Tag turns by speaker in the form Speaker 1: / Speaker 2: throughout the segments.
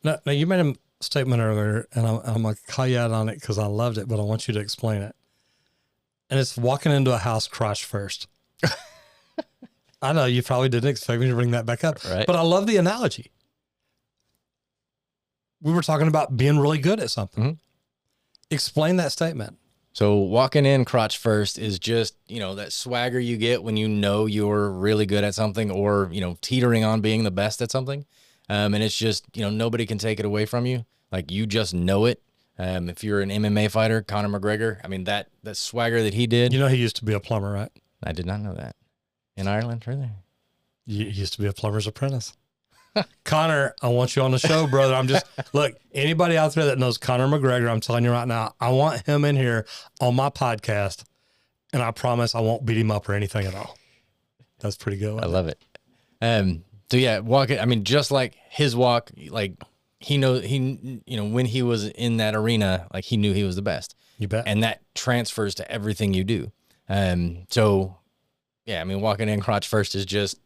Speaker 1: Now you made a statement earlier, and I'm going to call you out on it because I loved it, but I want you to explain it. And it's walking into a house crotch first. I know you probably didn't expect me to bring that back up,
Speaker 2: Right.
Speaker 1: but I love the analogy. We were talking about being really good at something.
Speaker 2: Mm-hmm.
Speaker 1: Explain that statement.
Speaker 2: So walking in crotch first is just, that swagger you get when you're really good at something or, teetering on being the best at something. And it's just, nobody can take it away from you. Like you just know it. If you're an MMA fighter, Conor McGregor, I mean, that swagger that he did.
Speaker 1: He used to be a plumber, right?
Speaker 2: I did not know that. In Ireland, really?
Speaker 1: He used to be a plumber's apprentice. Conor, I want you on the show, brother. Look, anybody out there that knows Conor McGregor, I'm telling you right now, I want him in here on my podcast, and I promise I won't beat him up or anything at all. That's pretty good.
Speaker 2: I love it. So yeah, walking, I mean, just like his walk, like when he was in that arena, like he knew he was the best.
Speaker 1: You bet.
Speaker 2: And that transfers to everything you do. So yeah, I mean, walking in crotch first is just,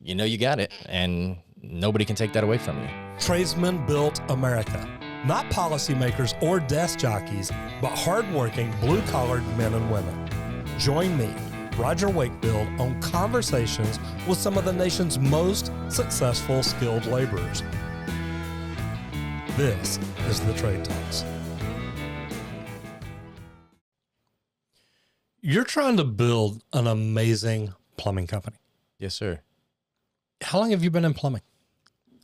Speaker 2: you got it, and nobody can take that away from you.
Speaker 1: Tradesmen built America. Not policymakers or desk jockeys, but hardworking, blue-collared men and women. Join me, Roger Wakefield, on conversations with some of the nation's most successful skilled laborers. This is the Trade Talks. You're trying to build an amazing plumbing company.
Speaker 2: Yes, sir.
Speaker 1: How long have you been in plumbing?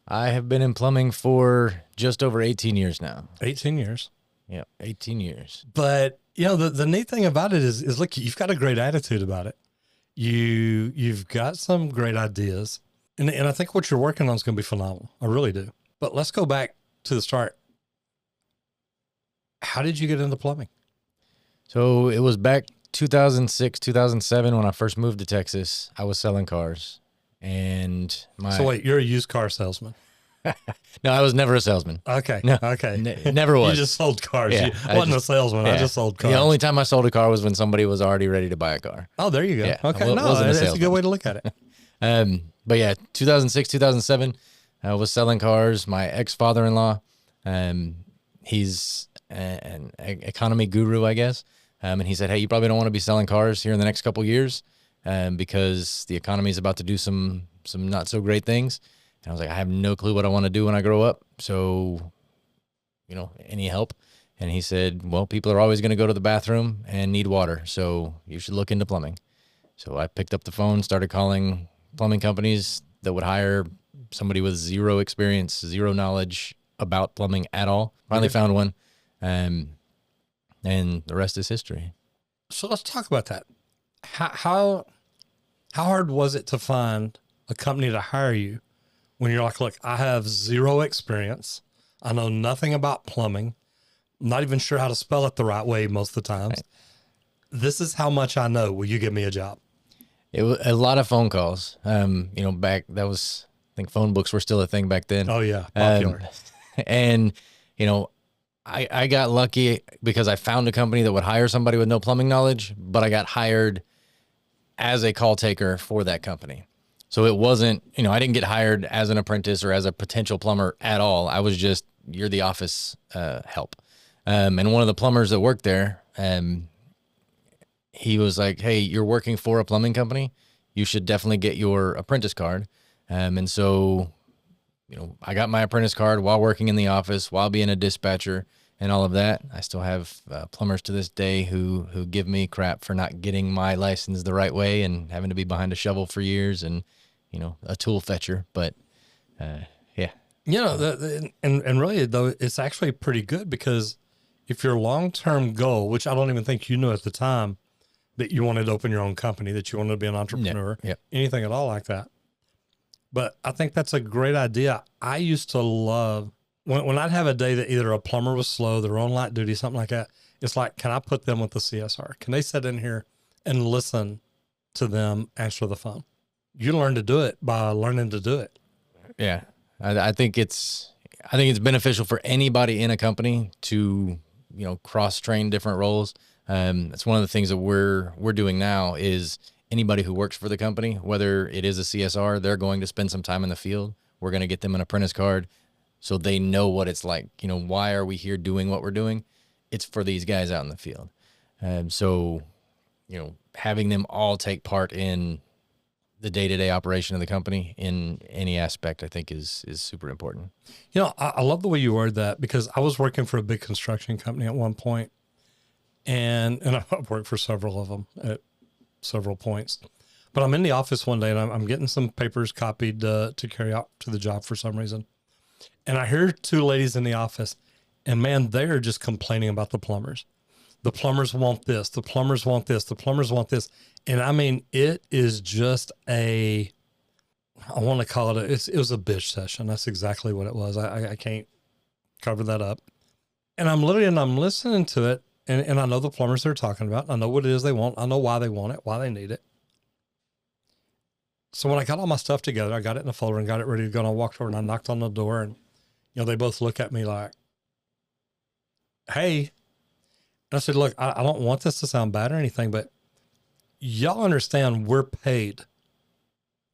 Speaker 2: I have been in plumbing for just over 18 years now.
Speaker 1: 18 years.
Speaker 2: Yeah, 18 years.
Speaker 1: But, the neat thing about it is look, you've got a great attitude about it. You've got some great ideas. And I think what you're working on is going to be phenomenal. I really do. But let's go back to the start. How did you get into plumbing?
Speaker 2: So it was back 2006, 2007 when I first moved to Texas. I was selling cars. And
Speaker 1: So wait, you're a used car salesman?
Speaker 2: No, I was never a salesman.
Speaker 1: Okay.
Speaker 2: No,
Speaker 1: Okay.
Speaker 2: Never was.
Speaker 1: You just sold cars.
Speaker 2: Yeah,
Speaker 1: I wasn't a salesman.
Speaker 2: yeah.
Speaker 1: I just sold cars.
Speaker 2: The only time I sold a car was when somebody was already ready to buy a car.
Speaker 1: Oh, there you go.
Speaker 2: Yeah,
Speaker 1: Okay.
Speaker 2: I
Speaker 1: No,
Speaker 2: wasn't a
Speaker 1: that's a
Speaker 2: salesman.
Speaker 1: good way to look at it.
Speaker 2: But yeah, 2006, 2007, I was selling cars. My ex-father-in-law, he's an economy guru, I guess. And he said, hey, you probably don't want to be selling cars here in the next couple of years because the economy is about to do some not so great things. And I was like, I have no clue what I want to do when I grow up. So, any help? And he said, well, people are always going to go to the bathroom and need water. So you should look into plumbing. So I picked up the phone, started calling plumbing companies that would hire somebody with zero experience, zero knowledge about plumbing at all. Finally found one. And the rest is history.
Speaker 1: So let's talk about that. How hard was it to find a company to hire you when you're like, look, I have zero experience. I know nothing about plumbing. I'm not even sure how to spell it the right way most of the times. Right. This is how much I know. Will you give me a job?
Speaker 2: It was a lot of phone calls. Back that was, I think phone books were still a thing back then.
Speaker 1: Oh yeah, popular.
Speaker 2: And I got lucky because I found a company that would hire somebody with no plumbing knowledge, but I got hired as a call taker for that company. So it wasn't, I didn't get hired as an apprentice or as a potential plumber at all. I was just, you're the office help. And one of the plumbers that worked there, he was like, hey, you're working for a plumbing company. You should definitely get your apprentice card. And so, I got my apprentice card while working in the office, while being a dispatcher and all of that. I still have plumbers to this day who give me crap for not getting my license the right way and having to be behind a shovel for years and, a tool fetcher. But, yeah.
Speaker 1: And really, though, it's actually pretty good because if your long-term goal, which I don't even think you knew at the time, that you wanted to open your own company, that you wanted to be an entrepreneur, anything at all like that. But I think that's a great idea. I used to love when I'd have a day that either a plumber was slow, they're on light duty, something like that. It's like, can I put them with the CSR? Can they sit in here and listen to them answer the phone? You learn to do it by learning to do it.
Speaker 2: Yeah. I think it's beneficial for anybody in a company to, cross-train different roles. That's one of the things that we're doing now is anybody who works for the company, whether it is a CSR, they're going to spend some time in the field. We're going to get them an apprentice card. so they know what it's like. You know, why are we here doing what we're doing? It's for these guys out in the field. So, you know, having them all take part in the day-to-day operation of the company in any aspect, I think is super important.
Speaker 1: You know, I love the way you word that, because I was working for a big construction company at one point, and I've worked for several of them at several points. But I'm in the office one day, and I'm getting some papers copied to carry out to the job for some reason. And I hear two ladies in the office, and man, they're just complaining about the plumbers. The plumbers want this. The plumbers want this. The plumbers want this. And I mean, it is just I want to call it, it was a bitch session. That's exactly what it was. I can't cover that up. And I'm listening to it, and I know the plumbers they're talking about. I know what it is they want. I know why they want it, why they need it. So when I got all my stuff together, I got it in a folder and got it ready to go. And I walked over and I knocked on the door, and, you know, they both look at me like, hey. And I said, look, I don't want this to sound bad or anything, but y'all understand we're paid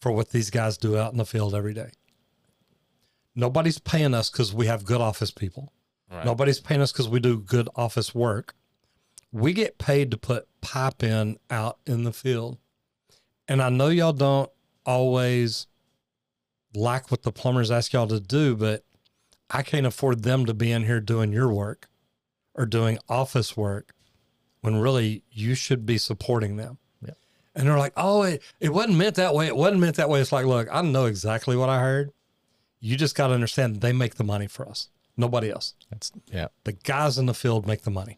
Speaker 1: for what these guys do out in the field every day. Nobody's paying us because we have good office people. Right. Nobody's paying us because we do good office work. We get paid to put pipe in out in the field. And I know y'all don't always like what the plumbers ask y'all to do, but I can't afford them to be in here doing your work or doing office work when really you should be supporting them. Yeah. And they're like, oh, it wasn't meant that way. It wasn't meant that way. It's like, look, I know exactly what I heard. You just got to understand they make the money for us. Nobody else. The guys in the field make the money.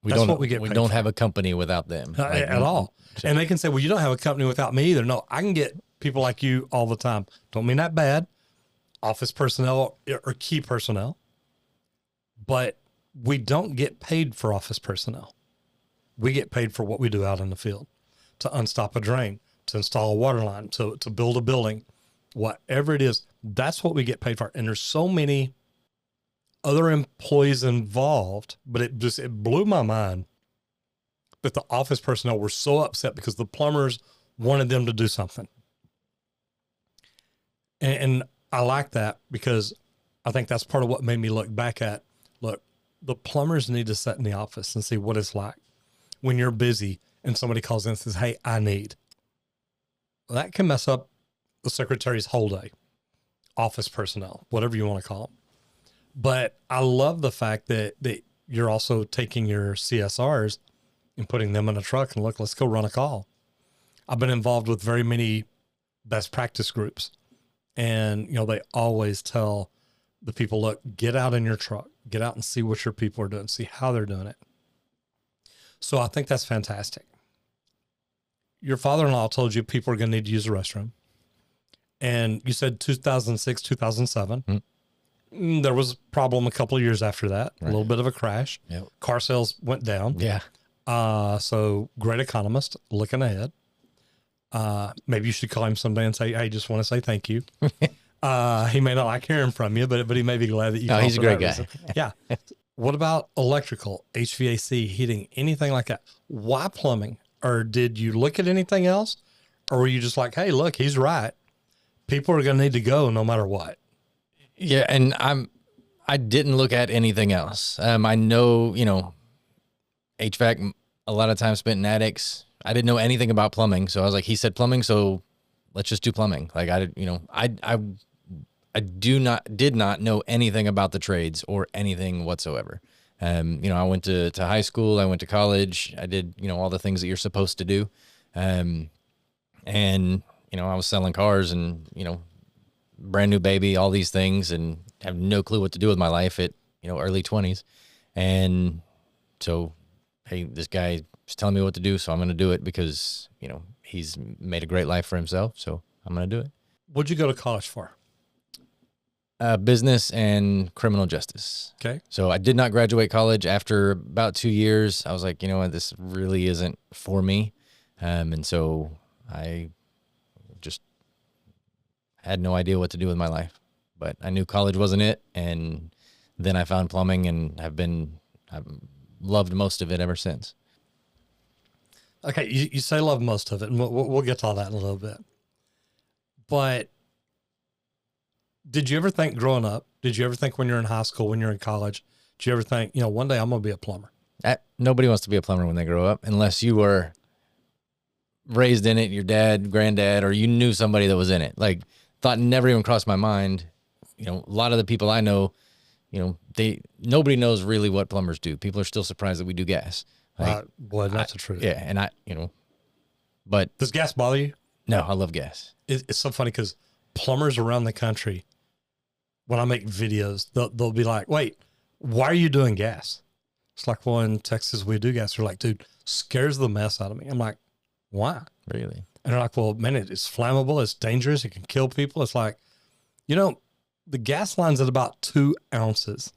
Speaker 1: That's what we get paid.
Speaker 2: We don't have a company without them.
Speaker 1: At all. Sure. And they can say, well, you don't have a company without me either. No, I can get people like you all the time. Don't mean that bad. Office personnel or key personnel. But we don't get paid for office personnel. We get paid for what we do out in the field, to unstop a drain, to install a water line, to build a building, whatever it is. That's what we get paid for. And there's so many other employees involved, but it blew my mind that the office personnel were so upset because the plumbers wanted them to do something. And I like that, because I think that's part of what made me look back at, look, the plumbers need to sit in the office and see what it's like when you're busy and somebody calls in and says, hey, I need. Well, that can mess up the secretary's whole day, office personnel, whatever you want to call them. But I love the fact that you're also taking your CSRs and putting them in a truck and look, let's go run a call. I've been involved with very many best practice groups, and, you know, they always tell the people, look, get out in your truck, get out and see what your people are doing, see how they're doing it. So I think that's fantastic. Your father-in-law told you people are going to need to use the restroom. And you said 2006, 2007. Mm-hmm. There was a problem a couple of years after that, right. A little bit of a crash. Yep. Car sales went down.
Speaker 2: Yeah.
Speaker 1: So great economist looking ahead. Maybe you should call him someday and say, hey, just want to say thank you. He may not like hearing from you, but he may be glad that you.
Speaker 2: No, he's a great guy.
Speaker 1: Reason. Yeah. What about electrical, HVAC, heating, anything like that? Why plumbing? Or did you look at anything else? Or were you just like, hey, look, he's right. People are going to need to go no matter what.
Speaker 2: Yeah. And I didn't look at anything else. I know, you know, HVAC, a lot of time spent in attics. I didn't know anything about plumbing. So I was like, he said plumbing, so let's just do plumbing. Like I did not know anything about the trades or anything whatsoever. You know, I went to high school, I went to college, I did, you know, all the things that you're supposed to do. And, you know, I was selling cars and, you know, brand new baby, all these things, and have no clue what to do with my life at, you know, early 20s. And so, hey, this guy is telling me what to do, so I'm going to do it because, you know, he's made a great life for himself. So I'm going to do it.
Speaker 1: What'd you go to college for?
Speaker 2: Business and criminal justice.
Speaker 1: Okay.
Speaker 2: So I did not graduate college. After about 2 years, I was like, you know what, this really isn't for me. And so I just had no idea what to do with my life, but I knew college wasn't it. And then I found plumbing and I've loved most of it ever since.
Speaker 1: Okay. You say love most of it, and we'll get to all that in a little bit, but Did you ever think growing up, did you ever think when you're in high school, when you're in college, did you ever think, one day I'm going to be a plumber?
Speaker 2: Nobody wants to be a plumber when they grow up, unless you were raised in it, your dad, granddad, or you knew somebody that was in it. Like, thought never even crossed my mind. A lot of the people I know, nobody knows really what plumbers do. People are still surprised that we do gas.
Speaker 1: Boy, that's the truth.
Speaker 2: Yeah, and but
Speaker 1: does gas bother you?
Speaker 2: No, I love gas.
Speaker 1: It's so funny because plumbers around the country, when I make videos, they'll be like, "Wait, why are you doing gas?" It's like, well, in Texas we do gas. They're like, "Dude, scares the mess out of me." I'm like, "Why?"
Speaker 2: Really? And
Speaker 1: they're like, "Well, man, it's flammable. It's dangerous. It can kill people." It's like, the gas line's at about 2 ounces.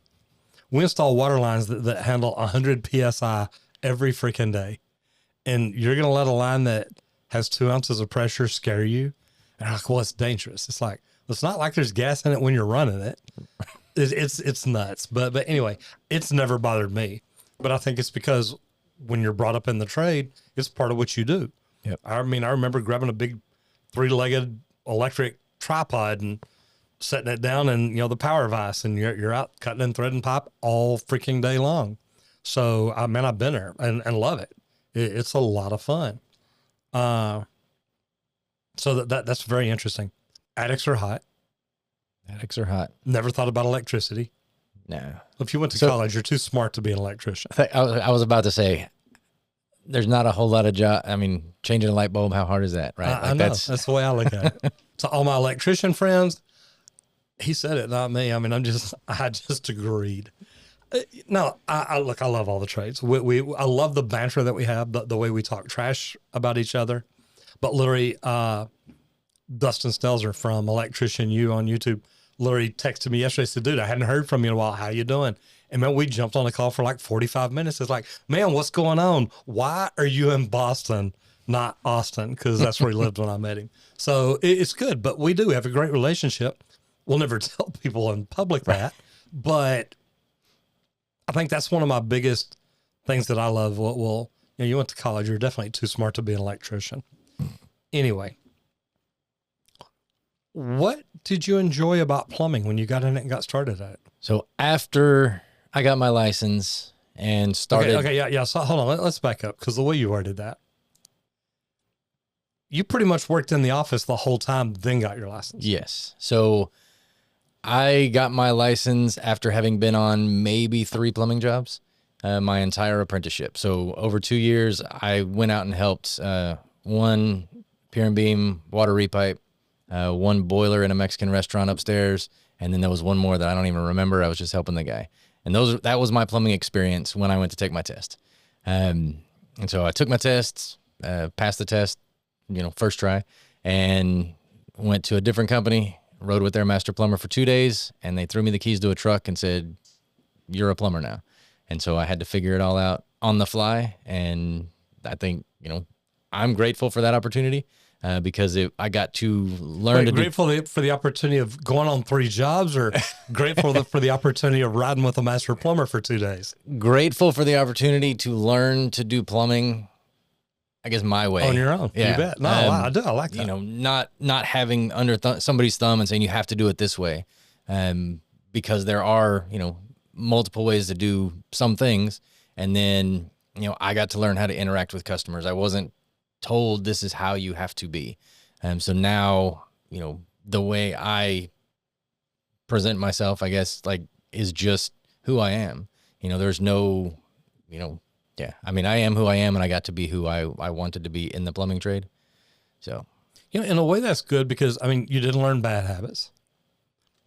Speaker 1: We install water lines that handle 100 PSI every freaking day. And you're going to let a line that has 2 ounces of pressure scare you? And I'm like, well, it's dangerous. It's like, it's not like there's gas in it when you're running it. It's nuts. But anyway, it's never bothered me. But I think it's because when you're brought up in the trade, it's part of what you do.
Speaker 2: Yep.
Speaker 1: I remember grabbing a big 3-legged electric tripod and setting it down and, the power vise, and you're out cutting and threading pipe all freaking day long. So, I've been there and love it. It's a lot of fun. So that's very interesting. Attics are hot.
Speaker 2: Attics are hot.
Speaker 1: Never thought about electricity.
Speaker 2: No.
Speaker 1: If you went to college, you're too smart to be an electrician.
Speaker 2: I was about to say, there's not a whole lot of job. I mean, changing a light bulb, how hard is that, right?
Speaker 1: I know. That's the way I look at it. To all my electrician friends, he said it, not me. I just agreed. No, I love all the trades. I love the banter that we have, the way we talk trash about each other. But literally, Dustin Stelzer from Electrician U on YouTube literally texted me yesterday, said, "Dude, I hadn't heard from you in a while. How you doing?" And man, we jumped on a call for like 45 minutes. It's like, man, what's going on? Why are you in Boston, not Austin? Because that's where he lived when I met him. So it's good, but we do have a great relationship. We'll never tell people in public that, but I think that's one of my biggest things that I love. Well, you went to college. You're definitely too smart to be an electrician. Anyway, what did you enjoy about plumbing when you got in it and got started at it?
Speaker 2: So after I got my license and started.
Speaker 1: Okay, yeah. So hold on, let's back up, because the way you worded that, you pretty much worked in the office the whole time, then got your license.
Speaker 2: Yes. So I got my license after having been on maybe 3 plumbing jobs my entire apprenticeship. So over 2 years, I went out and helped 1 pier and beam water repipe, 1 boiler in a Mexican restaurant upstairs, and then there was 1 more that I don't even remember. I was just helping the guy. And that was my plumbing experience when I went to take my test. And so I took my tests, passed the test, first try, and went to a different company, rode with their master plumber for 2 days, and they threw me the keys to a truck and said, "You're a plumber now." And so I had to figure it all out on the fly. And I think, I'm grateful for that opportunity because I got to learn to
Speaker 1: grateful for the opportunity of going on 3 jobs, or grateful for the opportunity of riding with a master plumber for 2 days?
Speaker 2: Grateful for the opportunity to learn to do plumbing, I guess, my way.
Speaker 1: On your own.
Speaker 2: Yeah.
Speaker 1: You bet. No, I do. I like that.
Speaker 2: Not having under somebody's thumb and saying you have to do it this way. Because there are, multiple ways to do some things. And then, I got to learn how to interact with customers. I wasn't told this is how you have to be. So now, the way I present myself, I guess, is just who I am. There's no, yeah. I am who I am, and I got to be who I wanted to be in the plumbing trade. So,
Speaker 1: in a way that's good, because, you didn't learn bad habits.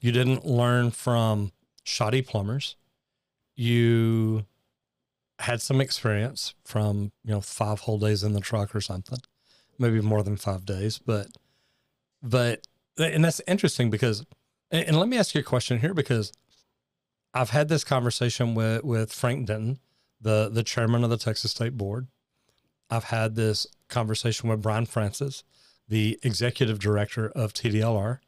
Speaker 1: You didn't learn from shoddy plumbers. You had some experience from, 5 whole days in the truck or something, maybe more than 5 days, but, and that's interesting because, and let me ask you a question here, because I've had this conversation with Frank Denton, the chairman of the Texas State Board. I've had this conversation with Brian Francis, the executive director of TDLR,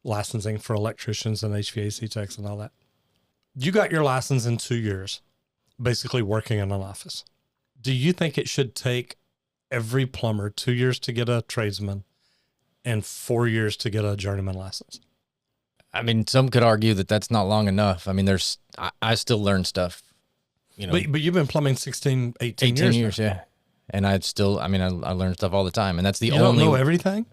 Speaker 1: licensing for electricians and HVAC techs and all that. You got your license in 2 years, basically working in an office. Do you think it should take every plumber 2 years to get a tradesman and 4 years to get a journeyman license?
Speaker 2: I mean, some could argue that that's not long enough. I mean, I still learn stuff, you know.
Speaker 1: But you've been plumbing 16, 18 years now.
Speaker 2: Yeah. And I learn stuff all the time. And that's the
Speaker 1: You
Speaker 2: only.
Speaker 1: don't know everything?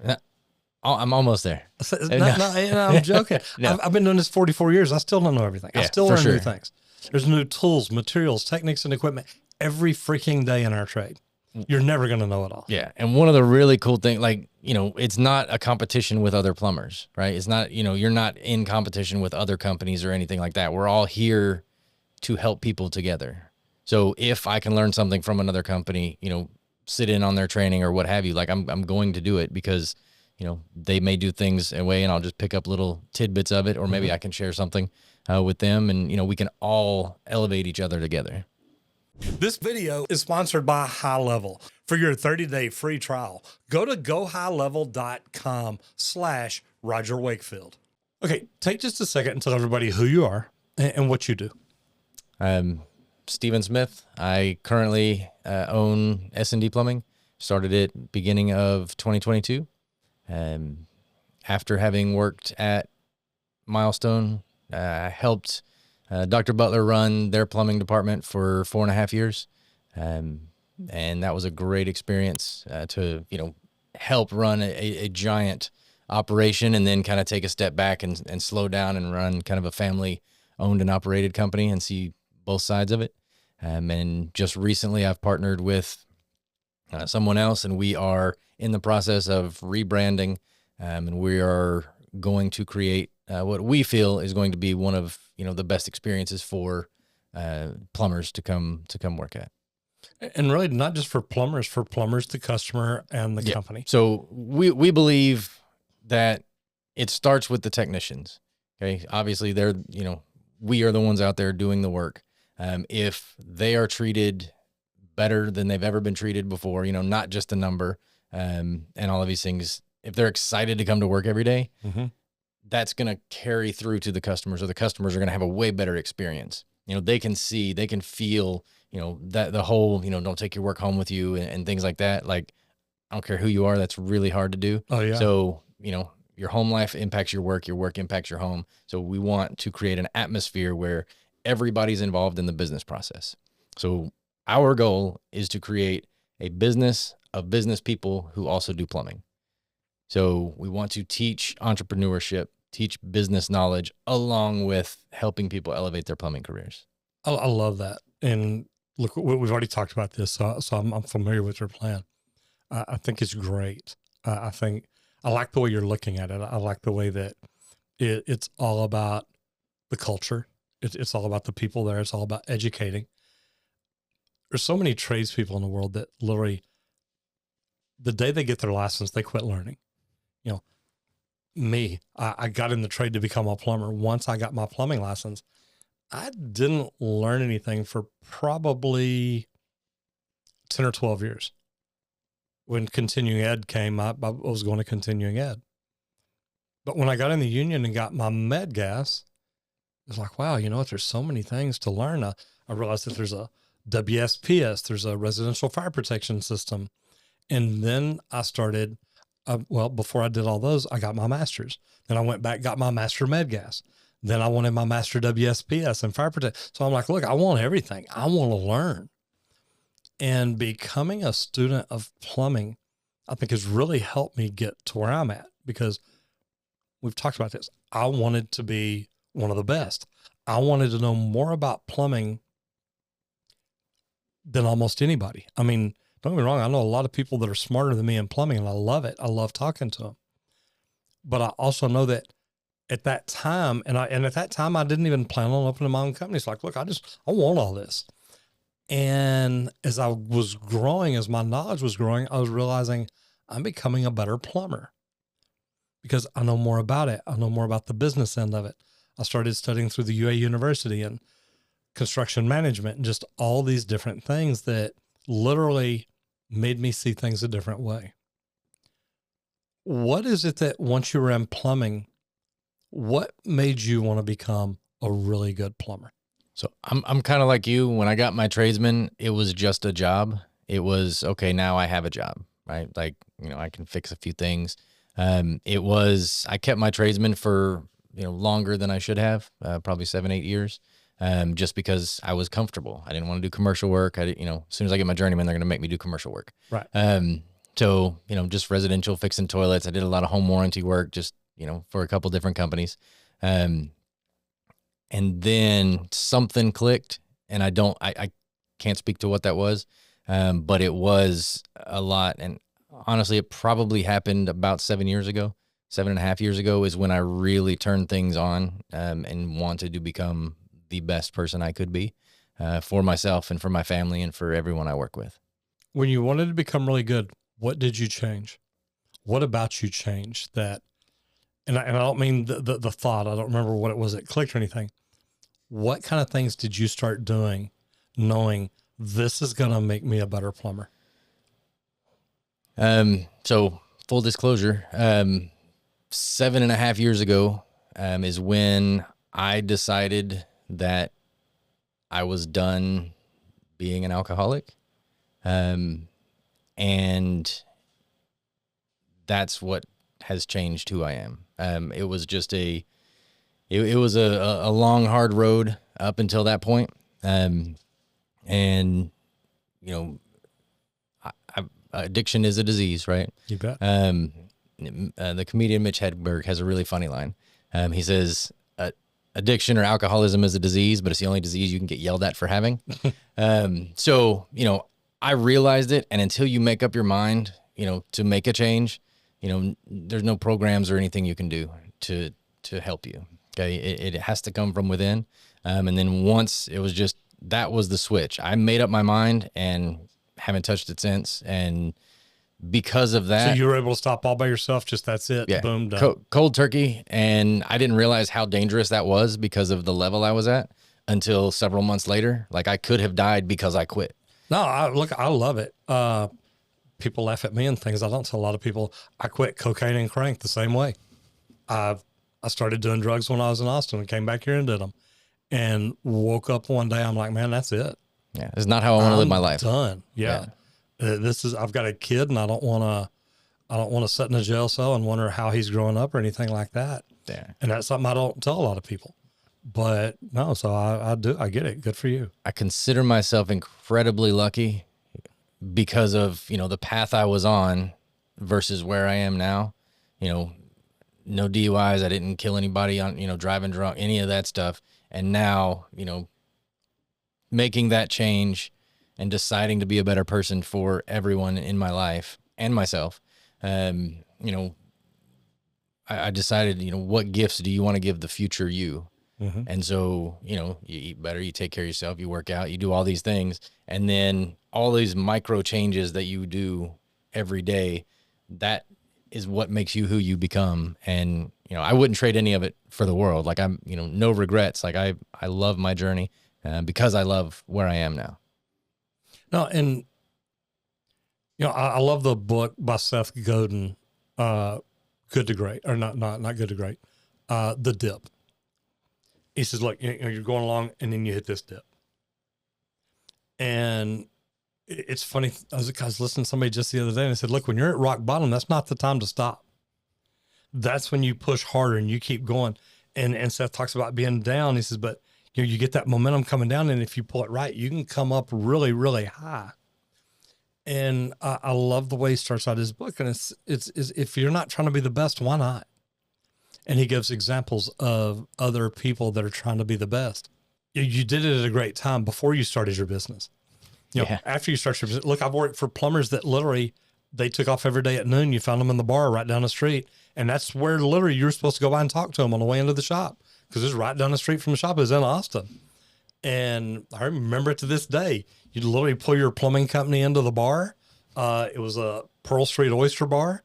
Speaker 2: I'm almost there.
Speaker 1: I'm joking. No. I've been doing this 44 years. I still don't know everything. I still learn new things. There's new tools, materials, techniques, and equipment every freaking day in our trade. You're never going to know it all.
Speaker 2: Yeah. And one of the really cool things, like, you know, it's not a competition with other plumbers, right? It's not, you know, you're not in competition with other companies or anything like that. We're all here to help people together. So if I can learn something from another company, you know, sit in on their training or what have you, like I'm going to do it because, you know, they may do things a way and I'll just pick up little tidbits of it, or maybe I can share something with them, and, you know, we can all elevate each other together.
Speaker 1: This video is sponsored by High Level. For your 30-day free trial, go to gohighlevel.com/Roger Wakefield. Okay, take just a second and tell everybody who you are and what you do.
Speaker 2: Steven Smith. I currently own S&D Plumbing. Started it beginning of 2022. After having worked at Milestone, I helped Dr. Butler run their plumbing department for 4.5 years. And that was a great experience to, you know, help run a giant operation and then kind of take a step back and slow down and run kind of a family owned and operated company and see both sides of it. And just recently I've partnered with someone else, and we are in the process of rebranding, and we are going to create what we feel is going to be one of, you know, the best experiences for plumbers to come work at.
Speaker 1: And really not just for plumbers, the customer and the company.
Speaker 2: So we believe that it starts with the technicians. Okay. Obviously they're, you know, we are the ones out there doing the work. If they are treated better than they've ever been treated before, you know, not just a number, and all of these things, if they're excited to come to work every day, that's going to carry through to the customers, or the customers are going to have a way better experience. You know, they can see, they can feel, you know, that the whole, you know, don't take your work home with you and things like that. Like, I don't care who you are, that's really hard to do.
Speaker 1: Oh yeah.
Speaker 2: So, you know, your home life impacts your work impacts your home. So we want to create an atmosphere where everybody's involved in the business process. So our goal is to create a business of business people who also do plumbing. So we want to teach entrepreneurship, teach business knowledge, along with helping people elevate their plumbing careers.
Speaker 1: I love that. And look, we've already talked about this, so I'm familiar with your plan. I think it's great. I like the way you're looking at it. I like the way that it's all about the culture. It's all about the people there. It's all about educating. There's so many tradespeople in the world that literally, the day they get their license, they quit learning. You know, me, I got in the trade to become a plumber. Once I got my plumbing license, I didn't learn anything for probably 10 or 12 years. When continuing ed came up, I was going to continuing ed. But when I got in the union and got my med gas, it was like, wow, you know what? There's so many things to learn. I realized that there's a WSPS, there's a residential fire protection system. And then I started, before I did all those, I got my master's. Then I went back, got my master med gas. Then I wanted my master WSPS and fire protection. So I'm like, look, I want everything. I want to learn. And becoming a student of plumbing, I think, has really helped me get to where I'm at, because we've talked about this. I wanted to be one of the best. I wanted to know more about plumbing than almost anybody. I mean, don't get me wrong. I know a lot of people that are smarter than me in plumbing, and I love it. I love talking to them. But I also know that at that time, and at that time, I didn't even plan on opening my own company. It's like, look, I want all this. And as I was growing, as my knowledge was growing, I was realizing I'm becoming a better plumber because I know more about it. I know more about the business end of it. I started studying through the UA University and construction management and just all these different things that literally made me see things a different way. What is it that once you were in plumbing, what made you want to become a really good plumber?
Speaker 2: So I'm kind of like you. When I got my tradesman, it was just a job. It was, okay, now I have a job, right? Like, you know, I can fix a few things. I kept my tradesman for longer than I should have, probably 7, 8 years. Just because I was comfortable. I didn't want to do commercial work. As soon as I get my journeyman, they're going to make me do commercial work.
Speaker 1: Right.
Speaker 2: So, just residential, fixing toilets. I did a lot of home warranty work, just, for a couple different companies. And then something clicked, and I can't speak to what that was. But it was a lot. And honestly, it probably happened about 7 years ago. 7.5 years ago is when I really turned things on, and wanted to become the best person I could be, for myself and for my family and for everyone I work with.
Speaker 1: When you wanted to become really good, what did you change? What about you changed that? And I don't mean the thought. I don't remember what it was that clicked or anything. What kind of things did you start doing knowing this is going to make me a better plumber?
Speaker 2: So full disclosure, 7.5 years ago, is when I decided that I was done being an alcoholic. And that's what has changed who I am. It was just it was a long, hard road up until that point. And addiction is a disease, right?
Speaker 1: You bet.
Speaker 2: The comedian Mitch Hedberg has a really funny line. He says, addiction or alcoholism is a disease, but it's the only disease you can get yelled at for having. So, I realized it. And until you make up your mind, to make a change, there's no programs or anything you can do to help you. Okay. It has to come from within. And then once it was just, that was the switch. I made up my mind and haven't touched it since. And because of that.
Speaker 1: So you were able to stop all by yourself. Just that's it.
Speaker 2: Yeah.
Speaker 1: Boom. Done.
Speaker 2: Cold turkey. And I didn't realize how dangerous that was because of the level I was at until several months later. Like I could have died because I quit.
Speaker 1: No, I love it. People laugh at me and things. I don't tell a lot of people I quit cocaine and crank the same way. I started doing drugs when I was in Austin and came back here and did them, and woke up one day. I'm like, man, that's it.
Speaker 2: Yeah. It's not how I want to live my life.
Speaker 1: Done. Yeah. I've got a kid and I don't want to sit in a jail cell and wonder how he's growing up or anything like that.
Speaker 2: Yeah.
Speaker 1: And that's something I don't tell a lot of people, but no, so I get it. Good for you.
Speaker 2: I consider myself incredibly lucky because of, the path I was on versus where I am now. No DUIs. I didn't kill anybody on, driving drunk, any of that stuff. And now, making that change and deciding to be a better person for everyone in my life and myself. I decided, what gifts do you want to give the future you? Mm-hmm. And so, you eat better, you take care of yourself, you work out, you do all these things. And then all these micro changes that you do every day, that is what makes you who you become. And, I wouldn't trade any of it for the world. Like I'm, no regrets. Like I love my journey because I love where I am now.
Speaker 1: No. And, I love the book by Seth Godin, Good to Great, or not Good to Great, The Dip. He says, look, you're going along and then you hit this dip. And it's funny. I was listening to somebody just the other day and I said, look, when you're at rock bottom, that's not the time to stop. That's when you push harder and you keep going. And Seth talks about being down. He says, but you get that momentum coming down. And if you pull it right, you can come up really, really high. And I love the way he starts out his book. And it's if you're not trying to be the best, why not? And he gives examples of other people that are trying to be the best. You did it at a great time before you started your business. After you start your business, look, I've worked for plumbers that literally, they took off every day at noon. You found them in the bar right down the street. And that's where literally you're supposed to go by and talk to them on the way into the shop, because it's right down the street from the shop. It was in Austin. And I remember it to this day. You'd literally pull your plumbing company into the bar. It was a Pearl Street Oyster Bar.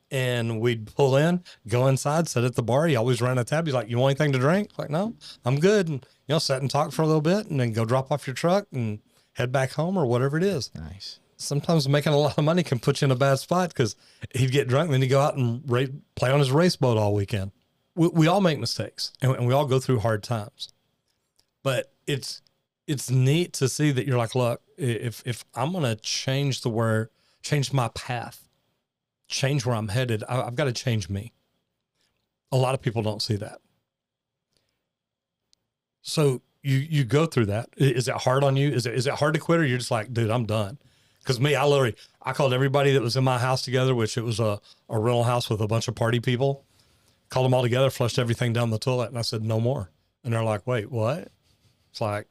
Speaker 1: And we'd pull in, go inside, sit at the bar. He always ran a tab. He's like, you want anything to drink? Like, no, I'm good. And, sit and talk for a little bit and then go drop off your truck and head back home or whatever it is.
Speaker 2: Nice.
Speaker 1: Sometimes making a lot of money can put you in a bad spot because he'd get drunk and then he'd go out and play on his race boat all weekend. We all make mistakes and we all go through hard times. But it's neat to see that you're like, look, if I'm going to change my path, change where I'm headed, I've got to change me. A lot of people don't see that. So you go through that. Is it hard on you? Is it hard to quit, or you're just like, dude, I'm done? Because me, I called everybody that was in my house together, which it was a rental house with a bunch of party people. Called them all together, flushed everything down the toilet, and I said, no more. And they're like, wait, what? It's like,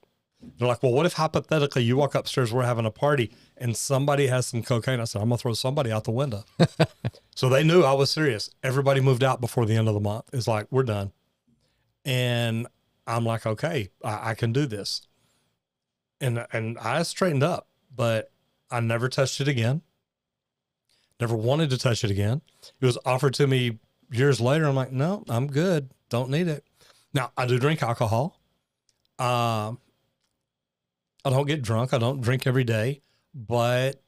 Speaker 1: they're like, well, what if hypothetically you walk upstairs, we're having a party, and somebody has some cocaine? I said, I'm going to throw somebody out the window. So they knew I was serious. Everybody moved out before the end of the month. It's like, we're done. And I'm like, okay, I can do this. And I straightened up, but I never touched it again. Never wanted to touch it again. It was offered to me years later. I'm like, no, I'm good. Don't need it. Now, I do drink alcohol. I don't get drunk. I don't drink every day, but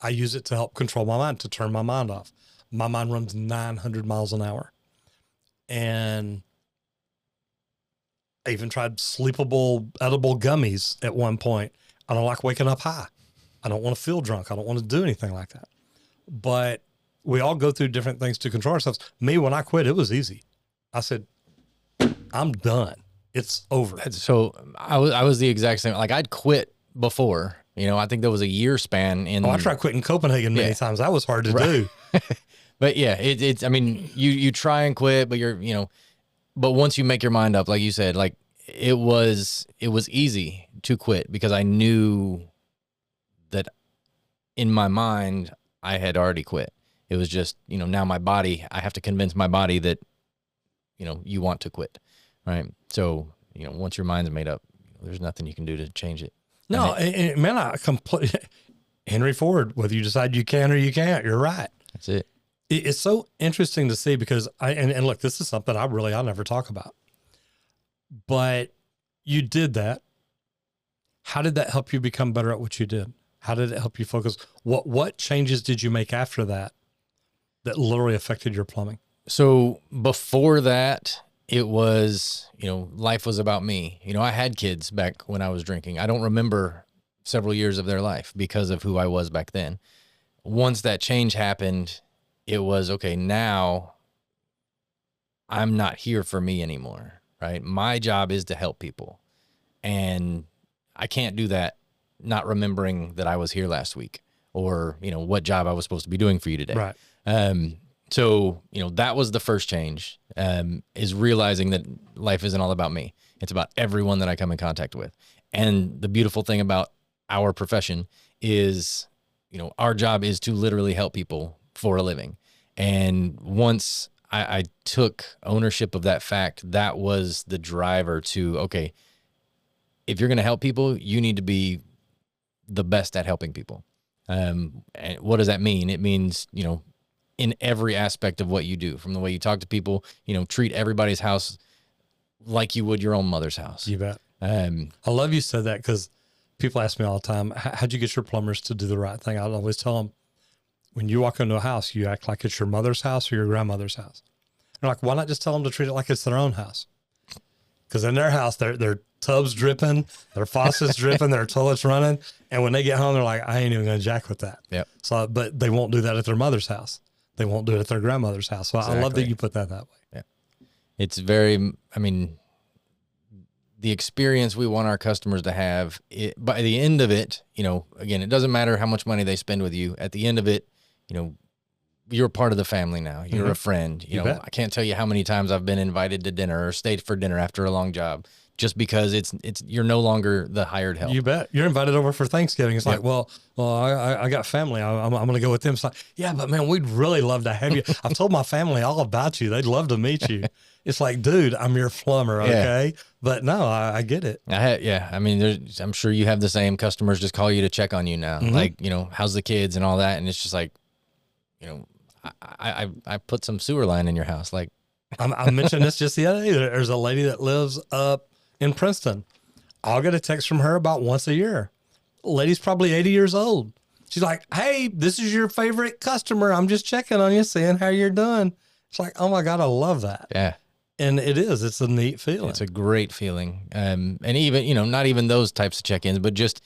Speaker 1: I use it to help control my mind, to turn my mind off. My mind runs 900 miles an hour. And I even tried sleepable, edible gummies at one point. I don't like waking up high. I don't want to feel drunk. I don't want to do anything like that. But we all go through different things to control ourselves. Me, when I quit, it was easy. I said, I'm done. It's over.
Speaker 2: So I was the exact same. Like, I'd quit before, I think there was a year span in.
Speaker 1: I tried quitting Copenhagen many times. That was hard to do.
Speaker 2: But yeah, it's, I mean, you try and quit, but but once you make your mind up, like you said, like it was easy to quit because I knew that in my mind, I had already quit. It was just, now my body, I have to convince my body that, you want to quit. Right. So, once your mind's made up, there's nothing you can do to change it.
Speaker 1: No, man, I completely, Henry Ford, whether you decide you can or you can't, you're right.
Speaker 2: That's it.
Speaker 1: It's so interesting to see because and look, this is something I'll never talk about, but you did that. How did that help you become better at what you did? How did it help you focus? What changes did you make after that literally affected your plumbing?
Speaker 2: So before that, it was, life was about me. I had kids back when I was drinking. I don't remember several years of their life because of who I was back then. Once that change happened, it was, okay, now I'm not here for me anymore, right? My job is to help people. And I can't do that not remembering that I was here last week or, what job I was supposed to be doing for you today.
Speaker 1: Right.
Speaker 2: So, that was the first change, is realizing that life isn't all about me. It's about everyone that I come in contact with. And the beautiful thing about our profession is, our job is to literally help people for a living. And once I took ownership of that fact, that was the driver to, okay, if you're going to help people, you need to be the best at helping people. And what does that mean? It means, in every aspect of what you do, from the way you talk to people, treat everybody's house like you would your own mother's house.
Speaker 1: You bet. I love you said that because people ask me all the time, how'd you get your plumbers to do the right thing? I'd always tell them, when you walk into a house, you act like it's your mother's house or your grandmother's house. They're like, why not just tell them to treat it like it's their own house? Because in their house, their tub's dripping, their faucet's dripping, their toilet's running. And when they get home, they're like, I ain't even going to jack with that.
Speaker 2: Yep.
Speaker 1: So, but they won't do that at their mother's house. They won't do it at their grandmother's house. So exactly. I love that you put that way.
Speaker 2: Yeah. It's very, the experience we want our customers to have, by the end of it, again, it doesn't matter how much money they spend with you. At the end of it, you're part of the family now. You're a friend. I can't tell you how many times I've been invited to dinner or stayed for dinner after a long job just because it's you're no longer the hired help.
Speaker 1: You bet. You're invited over for Thanksgiving. It's like, well, I got family. I'm going to go with them. It's like, yeah, but man, we'd really love to have you. I've told my family all about you. They'd love to meet you. It's like, dude, I'm your plumber. Okay. Yeah. But no, I get it.
Speaker 2: I'm sure you have the same customers just call you to check on you now. Mm-hmm. Like, how's the kids and all that. And it's just like, I put some sewer line in your house. Like
Speaker 1: I mentioned this just the other day. There's a lady that lives up in Princeton. I'll get a text from her about once a year. Lady's probably 80 years old. She's like, hey, this is your favorite customer. I'm just checking on you, seeing how you're doing. It's like, oh my God, I love that.
Speaker 2: Yeah.
Speaker 1: And it's a neat feeling.
Speaker 2: It's a great feeling. And even, not even those types of check-ins, but just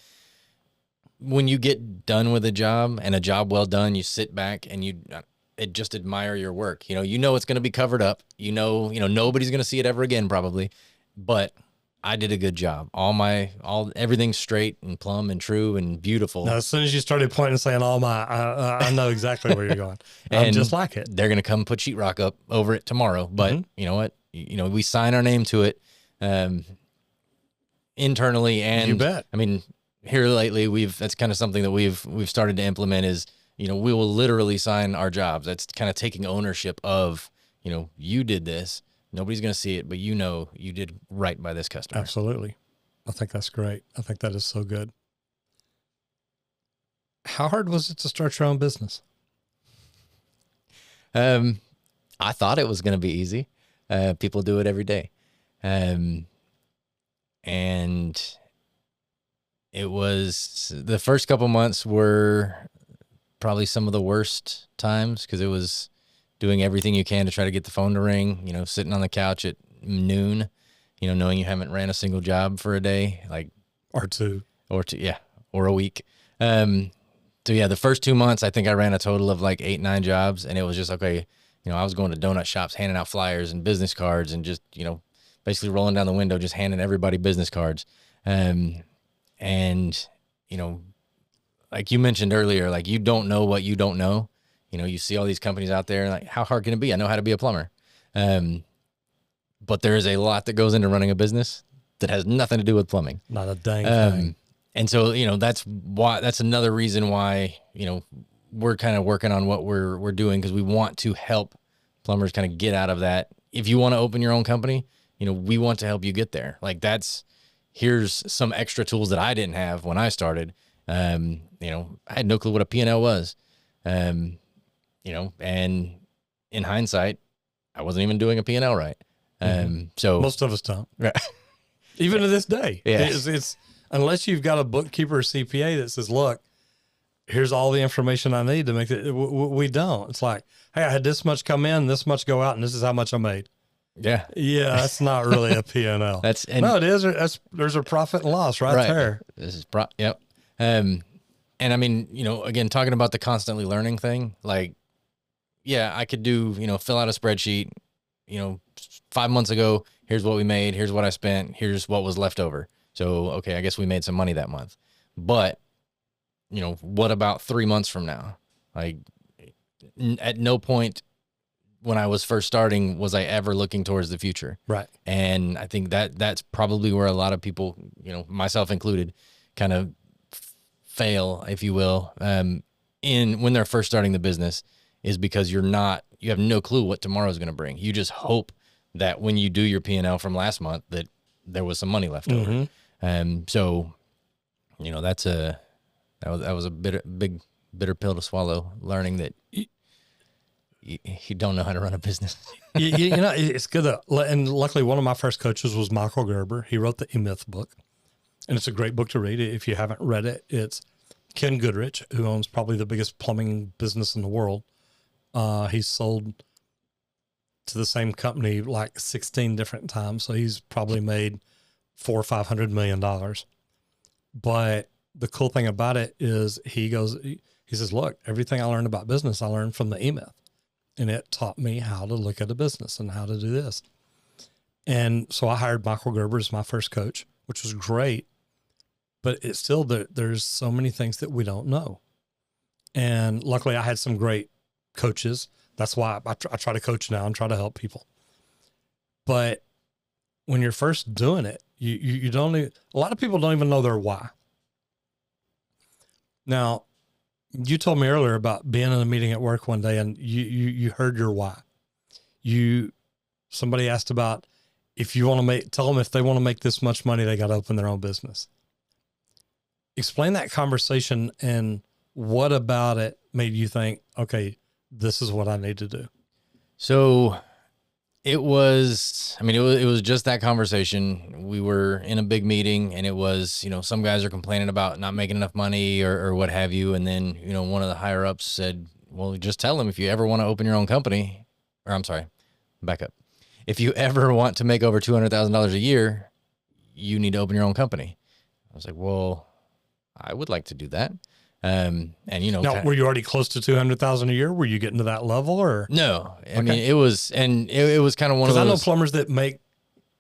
Speaker 2: when you get done with a job and a job well done, you sit back and you just admire your work. It's going to be covered up. Nobody's going to see it ever again, probably. But I did a good job. Everything's straight and plumb and true and beautiful.
Speaker 1: Now, as soon as you started pointing and saying I know exactly where you're going.
Speaker 2: And
Speaker 1: I'm just like it.
Speaker 2: They're going to come put sheetrock up over it tomorrow. But you know what? We sign our name to it internally. And
Speaker 1: you bet.
Speaker 2: I mean, here lately, that's kind of something that we've started to implement is, we will literally sign our jobs. That's kind of taking ownership of, you did this. Nobody's going to see it, but you did right by this customer.
Speaker 1: Absolutely. I think that's great. I think that is so good. How hard was it to start your own business?
Speaker 2: I thought it was going to be easy. People do it every day. And it was, the first couple months were probably some of the worst times because it was doing everything you can to try to get the phone to ring, sitting on the couch at noon, knowing you haven't ran a single job for a day,
Speaker 1: or two,
Speaker 2: yeah, or a week. So yeah, the first 2 months, I think I ran a total of 8, 9 jobs, and it was just, okay, I was going to donut shops, handing out flyers and business cards and just, basically rolling down the window, just handing everybody business cards. And, like you mentioned earlier, you don't know what you don't know. You see all these companies out there, and how hard can it be? I know how to be a plumber. But there is a lot that goes into running a business that has nothing to do with plumbing.
Speaker 1: Not a dang thing.
Speaker 2: And so, that's another reason why, we're kind of working on what we're doing, because we want to help plumbers kind of get out of that. If you want to open your own company, we want to help you get there. Here's some extra tools that I didn't have when I started. I had no clue what a P&L was. And in hindsight, I wasn't even doing a P&L right. So
Speaker 1: most of us don't. Even to this day.
Speaker 2: Yeah.
Speaker 1: It's unless you've got a bookkeeper or CPA that says, look, here's all the information I need to make it. We don't. It's like, hey, I had this much come in, this much go out, and this is how much I made.
Speaker 2: Yeah.
Speaker 1: Yeah. That's not really a P&L. No, it is. There's a profit and loss right there.
Speaker 2: This is yep. And I mean, again, talking about the constantly learning thing, yeah, I could do, fill out a spreadsheet, 5 months ago, here's what we made, here's what I spent, here's what was left over. So, okay, I guess we made some money that month. But, what about 3 months from now? At no point when I was first starting was I ever looking towards the future.
Speaker 1: Right.
Speaker 2: And I think that's probably where a lot of people, myself included, kind of fail, if you will, when they're first starting the business, is because you have no clue what tomorrow's going to bring. You just hope that when you do your P&L from last month, that there was some money left over. So, that was a big bitter pill to swallow, learning that you don't know how to run a business.
Speaker 1: It's good. And luckily, one of my first coaches was Michael Gerber. He wrote the E-Myth book, and it's a great book to read. If you haven't read it, it's Ken Goodrich, who owns probably the biggest plumbing business in the world. He's sold to the same company 16 different times. So he's probably made $400 or $500 million. But the cool thing about it is he says, look, everything I learned about business, I learned from the E-Myth, and it taught me how to look at a business and how to do this. And so I hired Michael Gerber as my first coach, which was great, but it's still, there's so many things that we don't know. And luckily I had some great coaches. That's why I try to coach now and try to help people. But when you're first doing it, you don't a lot of people don't even know their why. Now, you told me earlier about being in a meeting at work one day and you heard your why. Somebody asked about tell them if they want to make this much money, they got to open their own business. Explain that conversation, and what about it made you think, okay, this is what I need to do?
Speaker 2: So it was just that conversation. We were in a big meeting, and it was, some guys are complaining about not making enough money or what have you. And then, one of the higher ups said, well, just tell them if you ever want to open your own company, or I'm sorry, back up. If you ever want to make over $200,000 a year, you need to open your own company. I was like, well, I would like to do that. And
Speaker 1: now, were you already close to 200,000 a year? Were you getting to that level, or
Speaker 2: no? I mean, it was kind of one of those.
Speaker 1: I know plumbers that make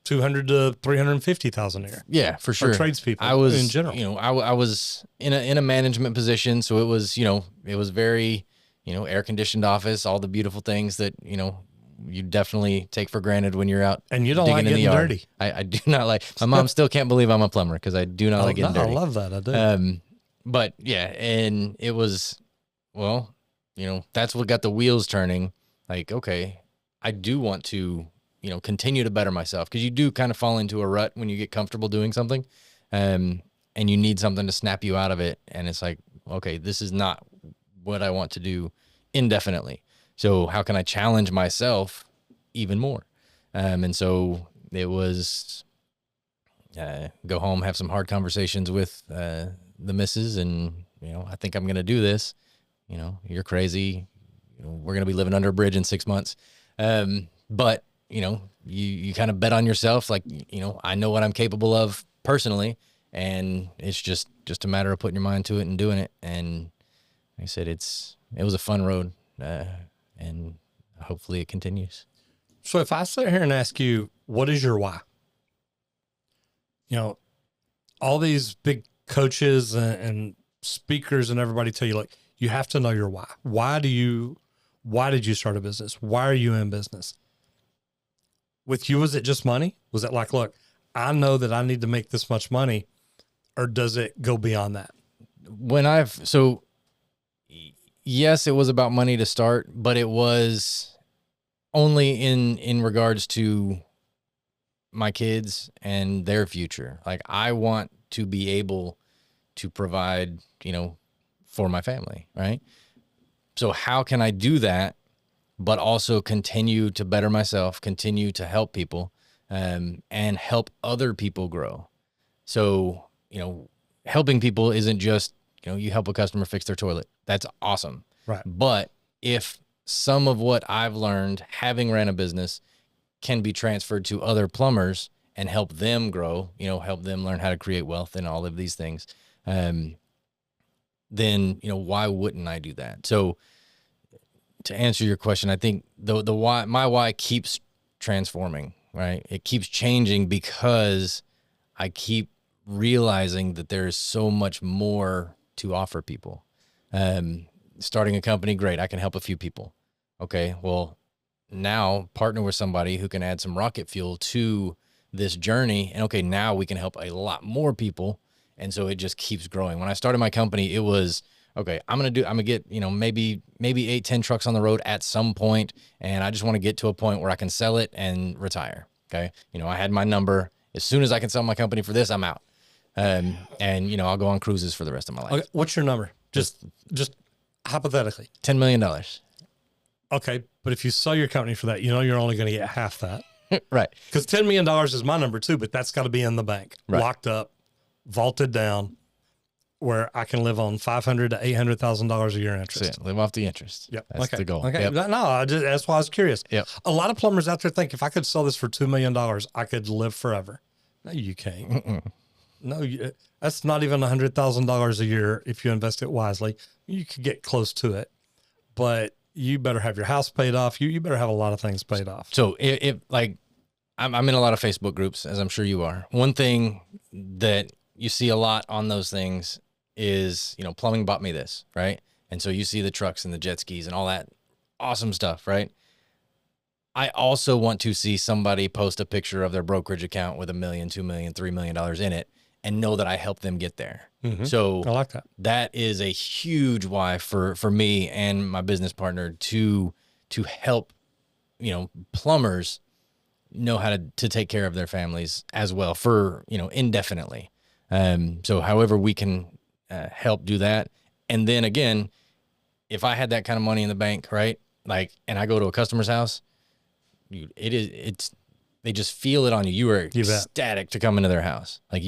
Speaker 1: 200 to 350,000 a year.
Speaker 2: Yeah, for sure.
Speaker 1: Or tradespeople
Speaker 2: I was,
Speaker 1: in general.
Speaker 2: I was in a management position. So it was, it was very, air conditioned office, all the beautiful things that, you definitely take for granted when you're out.
Speaker 1: And you don't like getting dirty.
Speaker 2: I do not like, my mom still can't believe I'm a plumber because I do not like getting dirty.
Speaker 1: I love that. I do.
Speaker 2: But yeah, and it was, well, that's what got the wheels turning. Like, okay, I do want to, continue to better myself, because you do kind of fall into a rut when you get comfortable doing something, and you need something to snap you out of it. And it's like, okay, this is not what I want to do indefinitely. So how can I challenge myself even more? And so it was go home, have some hard conversations with the missus, and, I think I'm going to do this. You're crazy. We're going to be living under a bridge in 6 months. But, you kind of bet on yourself. Like, I know what I'm capable of personally, and it's just a matter of putting your mind to it and doing it. And like I said, it was a fun road, and hopefully it continues.
Speaker 1: So if I sit here and ask you, what is your why? All these big coaches and speakers and everybody tell you, like, you have to know your why. Why did you start a business? Why are you in business? With you, was it just money? Was it like, look, I know that I need to make this much money, or does it go beyond that?
Speaker 2: Yes, it was about money to start, but it was only in regards to my kids and their future. Like, I want to be able to provide, for my family, right? So how can I do that, but also continue to better myself, continue to help people, and help other people grow? So, helping people isn't just, you help a customer fix their toilet. That's awesome.
Speaker 1: Right.
Speaker 2: But if some of what I've learned having ran a business can be transferred to other plumbers and help them grow, help them learn how to create wealth and all of these things, then, why wouldn't I do that? So to answer your question, I think the why, my why keeps transforming, right? It keeps changing because I keep realizing that there is so much more to offer people. Starting a company, great. I can help a few people. Okay. Well, now partner with somebody who can add some rocket fuel to this journey. And okay, now we can help a lot more people. And so it just keeps growing. When I started my company, it was, okay, I'm going to get, maybe 8-10 trucks on the road at some point. And I just want to get to a point where I can sell it and retire. Okay. I had my number. As soon as I can sell my company for this, I'm out. And I'll go on cruises for the rest of my life.
Speaker 1: Okay, what's your number? Just hypothetically.
Speaker 2: $10 million.
Speaker 1: Okay. But if you sell your company for that, you're only going to get half that.
Speaker 2: Right.
Speaker 1: Because $10 million is my number too, but that's got to be in the bank,
Speaker 2: right,
Speaker 1: locked up, vaulted down, where I can live on $500,000 to $800,000 a year interest.
Speaker 2: So live off the interest.
Speaker 1: Yep.
Speaker 2: That's the goal.
Speaker 1: Okay.
Speaker 2: Yep.
Speaker 1: No, that's why I was curious.
Speaker 2: Yep.
Speaker 1: A lot of plumbers out there think if I could sell this for $2 million, I could live forever. No, you can't.
Speaker 2: Mm-mm.
Speaker 1: No, that's not even $100,000 a year. If you invest it wisely, you could get close to it, but you better have your house paid off. You better have a lot of things paid off.
Speaker 2: So if like, I'm in a lot of Facebook groups, as I'm sure you are. One thing that you see a lot on those things is, plumbing bought me this, right? And so you see the trucks and the jet skis and all that awesome stuff, right? I also want to see somebody post a picture of their brokerage account with $1 million, $2 million, $3 million in it, and know that I helped them get there.
Speaker 1: Mm-hmm.
Speaker 2: So
Speaker 1: I like that.
Speaker 2: That is a huge why for me and my business partner to help, plumbers know how to take care of their families as well for, indefinitely. So however we can help do that. And then again, if I had that kind of money in the bank, right? Like, and I go to a customer's house, they just feel it on you. You are ecstatic to come into their house. Like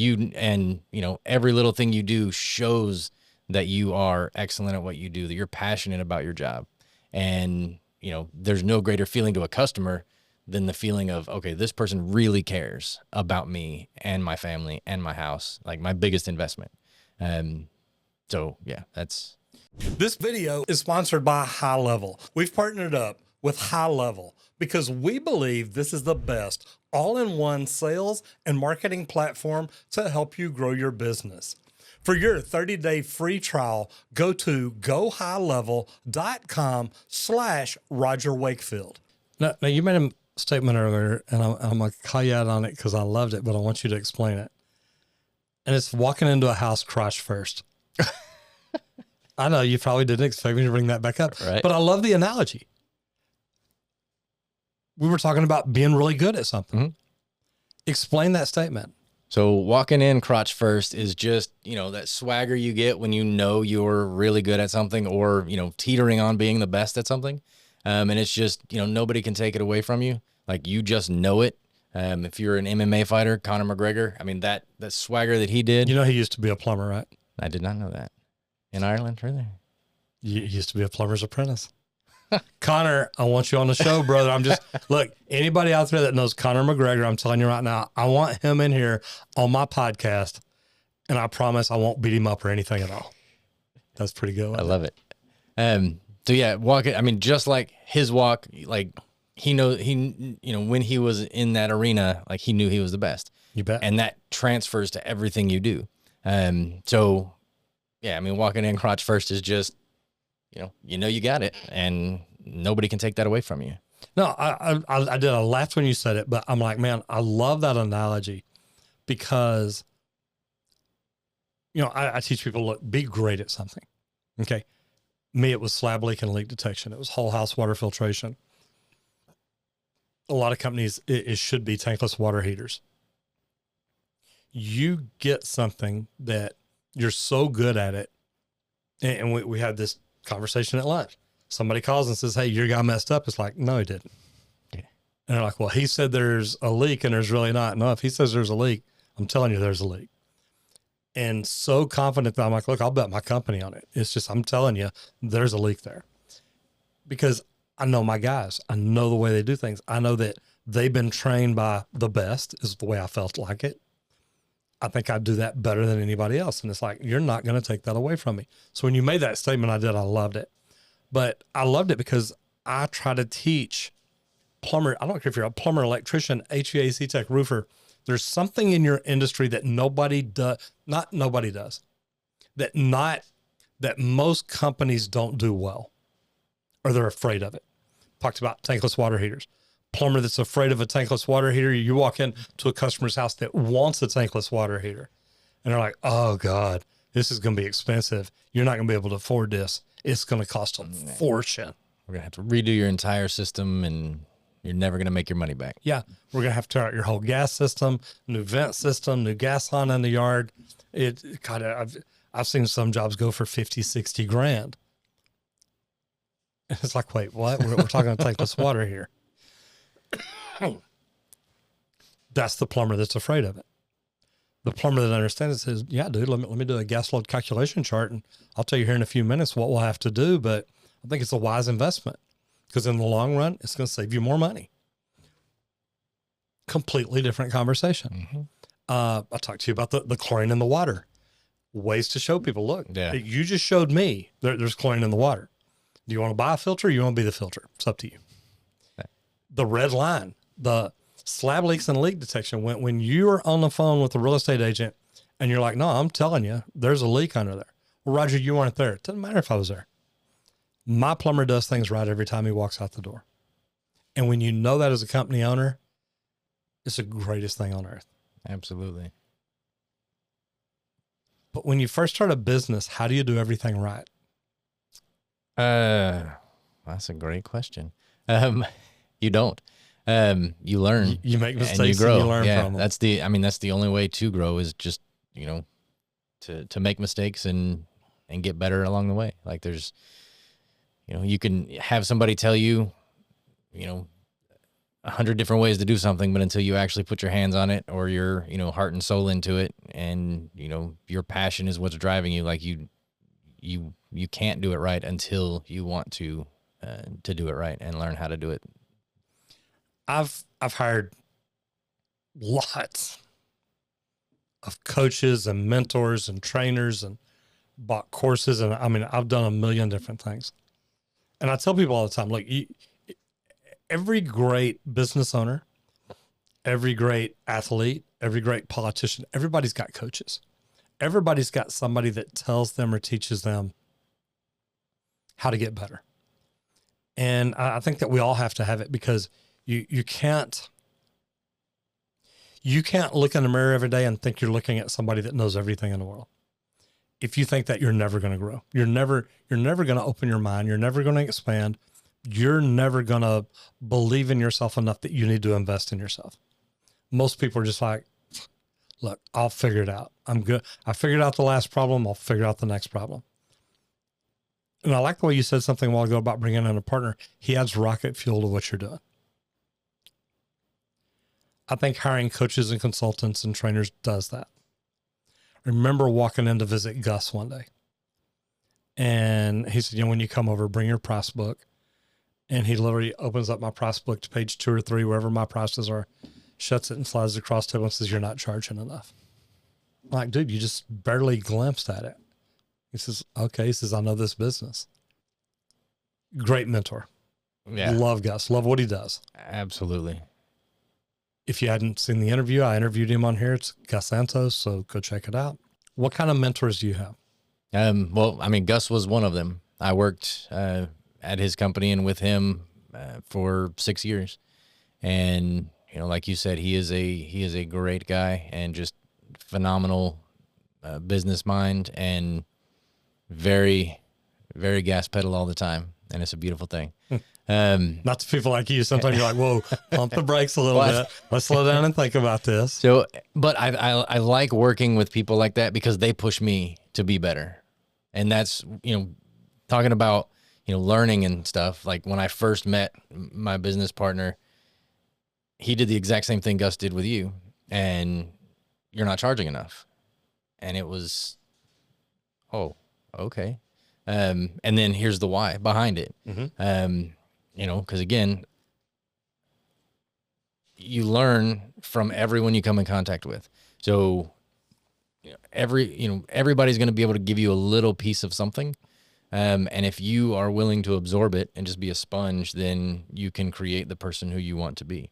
Speaker 2: every little thing you do shows that you are excellent at what you do, that you're passionate about your job. And, there's no greater feeling to a customer than the feeling of, okay, this person really cares about me and my family and my house, like my biggest investment. So yeah, that's.
Speaker 1: This video is sponsored by High Level. We've partnered up with High Level because we believe this is the best all-in-one sales and marketing platform to help you grow your business. For your 30-day free trial, go to gohighlevel.com/Roger Wakefield. Now, you made a statement earlier, and I'm going to call you out on it because I loved it, but I want you to explain it. And it's walking into a house crotch first. I know you probably didn't expect me to bring that back up,
Speaker 2: right?
Speaker 1: But I love the analogy. We were talking about being really good at something. Mm-hmm. Explain that statement.
Speaker 2: So walking in crotch first is just, that swagger you get when you're really good at something, or, teetering on being the best at something. And it's just, nobody can take it away from you. Like, you just know it. If you're an MMA fighter, Conor McGregor, I mean, that swagger that he did.
Speaker 1: He used to be a plumber, right?
Speaker 2: I did not know that. In Ireland, really?
Speaker 1: He used to be a plumber's apprentice. Conor, I want you on the show, brother. Look, anybody out there that knows Conor McGregor, I'm telling you right now, I want him in here on my podcast, and I promise I won't beat him up or anything at all. That's pretty good.
Speaker 2: I love it. So yeah, just like his walk, like when he was in that arena, like he knew he was the best.
Speaker 1: You bet.
Speaker 2: And that transfers to everything you do. So yeah, walking in crotch first is just, you got it, and nobody can take that away from you.
Speaker 1: No, I did. I laughed when you said it, but I'm like, man, I love that analogy because, I teach people, look, be great at something. Okay. Me, it was slab leak and leak detection. It was whole house water filtration. A lot of companies, it should be tankless water heaters. You get something that you're so good at it. And we had this conversation at lunch. Somebody calls and says, hey, your guy messed up. It's like, no, he didn't. Yeah. And they're like, well, he said there's a leak and there's really not. No, if he says there's a leak, I'm telling you there's a leak. And so confident that I'm like, look, I'll bet my company on it. It's just, I'm telling you, there's a leak there. Because I know my guys. I know the way they do things. I know that they've been trained by the best, is the way I felt like it. I think I do that better than anybody else. And it's like, you're not going to take that away from me. So when you made that statement, I loved it. But I loved it because I try to teach plumber. I don't care if you're a plumber, electrician, HVAC tech, roofer. There's something in your industry that nobody does, that most companies don't do well, or they're afraid of it. Talked about tankless water heaters. Plumber that's afraid of a tankless water heater. You walk into a customer's house that wants a tankless water heater, and they're like, oh God, this is going to be expensive. You're not going to be able to afford this. It's going to cost a fortune.
Speaker 2: We're going to have to redo your entire system, and you're never going to make your money back.
Speaker 1: Yeah. We're going to have to tear out your whole gas system, new vent system, new gas line in the yard. I've seen some jobs go for 50, 60 grand. And it's like, wait, what? We're talking tankless water here. That's the plumber that's afraid of it. The plumber that understands it says, yeah, dude, let me do a gas load calculation chart, and I'll tell you here in a few minutes what we'll have to do, but I think it's a wise investment because in the long run, it's going to save you more money. Completely different conversation. Mm-hmm. I talked to you about the chlorine in the water. Ways to show people, look, you just showed me there's chlorine in the water. Do you want to buy a filter or you want to be the filter? It's up to you. Okay. The red line, the slab leaks and leak detection. When you're on the phone with a real estate agent and you're like, no, I'm telling you, there's a leak under there. Well, Roger, you weren't there. It doesn't matter if I was there. My plumber does things right every time he walks out the door. And when you know that as a company owner, it's the greatest thing on earth.
Speaker 2: Absolutely.
Speaker 1: But when you first start a business, how do you do everything right?
Speaker 2: That's a great question. You don't. You learn.
Speaker 1: You make mistakes
Speaker 2: and you grow.
Speaker 1: And you learn from them.
Speaker 2: That's the only way to grow is just, to make mistakes and get better along the way. Like there's, you can have somebody tell you, 100 different ways to do something, but until you actually put your hands on it or your, heart and soul into it, and, your passion is what's driving you, like you can't do it right until you want to do it right and learn how to do it.
Speaker 1: I've hired lots of coaches and mentors and trainers and bought courses. And I've done a million different things. And I tell people all the time, look, every great business owner every great athlete, every great politician, everybody's got coaches. Everybody's got somebody that tells them or teaches them how to get better. And I think that we all have to have it, because you can't look in the mirror every day and think you're looking at somebody that knows everything in the world. If you think that, you're never going to grow. You're never going to open your mind. You're never going to expand. You're never going to believe in yourself enough that you need to invest in yourself. Most people are just like, look, I'll figure it out. I'm good. I figured out the last problem. I'll figure out the next problem. And I like the way you said something a while ago about bringing in a partner. He adds rocket fuel to what you're doing. I think hiring coaches and consultants and trainers does that. I remember walking in to visit Gus one day, and he said, when you come over, bring your price book. And he literally opens up my price book to page 2 or 3, wherever my prices are, shuts it and slides across the table and says, you're not charging enough. I'm like, dude, you just barely glimpsed at it. He says, okay. He says, I know this business. Great mentor. Yeah. Love Gus. Love what he does.
Speaker 2: Absolutely.
Speaker 1: If you hadn't seen the interview, I interviewed him on here. It's Gus Santos, so go check it out. What kind of mentors do you have?
Speaker 2: Well, I mean, Gus was one of them. I worked at his company and with him for 6 years. And, like you said, he is a great guy and just phenomenal business mind, and very, very gas pedal all the time. And it's a beautiful thing.
Speaker 1: Not to people like you. Sometimes you're like, whoa, pump the brakes a little bit. Let's slow down and think about this.
Speaker 2: So, but I like working with people like that, because they push me to be better. And that's, talking about, learning and stuff. Like when I first met my business partner, he did the exact same thing Gus did with you, and you're not charging enough. And it was, oh, okay. And then here's the why behind it. Mm-hmm. Because again, you learn from everyone you come in contact with. So everybody's going to be able to give you a little piece of something. And if you are willing to absorb it and just be a sponge, then you can create the person who you want to be.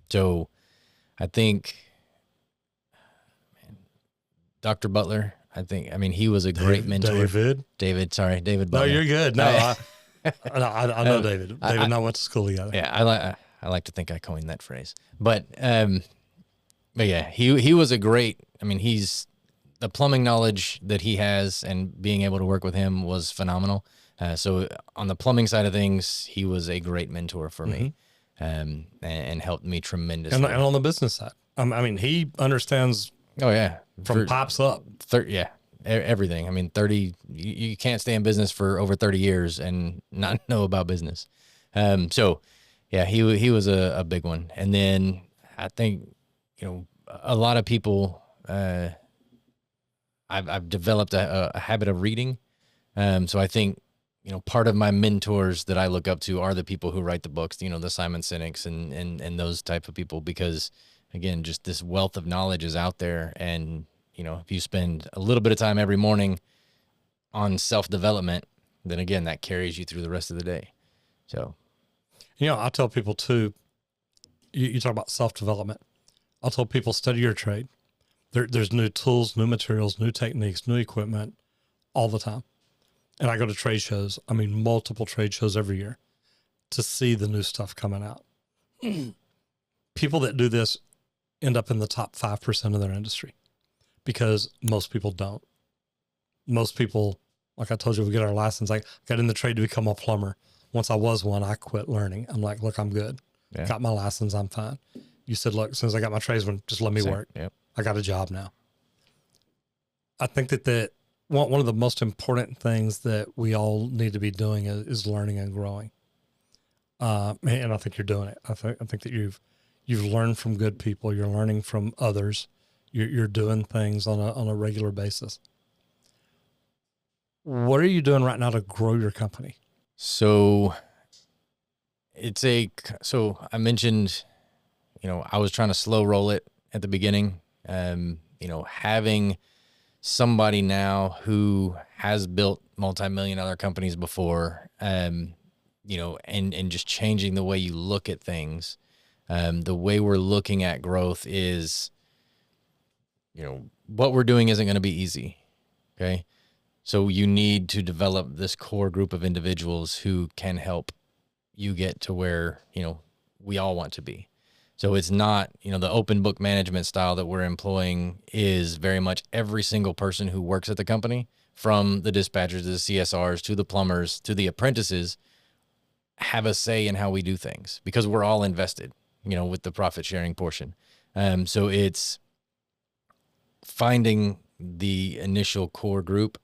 Speaker 2: So I think, Dr. Butler, he was a great mentor. David Butler.
Speaker 1: No, you're good. No, I know David. David and I went to school together.
Speaker 2: Yeah, I like to think I coined that phrase. But yeah, he was a great. He's the plumbing knowledge that he has, and being able to work with him was phenomenal. So on the plumbing side of things, he was a great mentor for me, and helped me tremendously.
Speaker 1: And on the business side, he understands.
Speaker 2: Oh yeah,
Speaker 1: from pops up.
Speaker 2: Everything. 30. You can't stay in business for over 30 years and not know about business. So yeah, he was a big one. And then I think a lot of people. I've developed a habit of reading. So I think, part of my mentors that I look up to are the people who write the books, the Simon Sinek's and those type of people, because again, just this wealth of knowledge is out there. And, if you spend a little bit of time every morning on self-development, then again, that carries you through the rest of the day. So,
Speaker 1: I tell people too, you talk about self-development. I'll tell people, study your trade. There's new tools, new materials, new techniques, new equipment all the time. And I go to trade shows, multiple trade shows every year, to see the new stuff coming out. People that do this end up in the top 5% of their industry, because most people don't. Most people, like I told you, we get our license. I got in the trade to become a plumber. Once I was one, I quit learning. I'm like, look, I'm good. Yeah. Got my license. I'm fine. You said, look, as soon as I got my tradesman, just let me work.
Speaker 2: Yep.
Speaker 1: I got a job now. I think that one of the most important things that we all need to be doing is learning and growing. And I think you're doing it. I think that you've learned from good people. You're learning from others. You're doing things on a regular basis. What are you doing right now to grow your company?
Speaker 2: So I mentioned, I was trying to slow roll it at the beginning. Having somebody now who has built multi-million-dollar companies before, and just changing the way you look at things, The way we're looking at growth is, what we're doing isn't going to be easy. Okay. So you need to develop this core group of individuals who can help you get to where, we all want to be. So it's not, the open book management style that we're employing is very much every single person who works at the company, from the dispatchers to the CSRs to the plumbers to the apprentices, have a say in how we do things, because we're all invested, with the profit sharing portion. So it's finding the initial core group,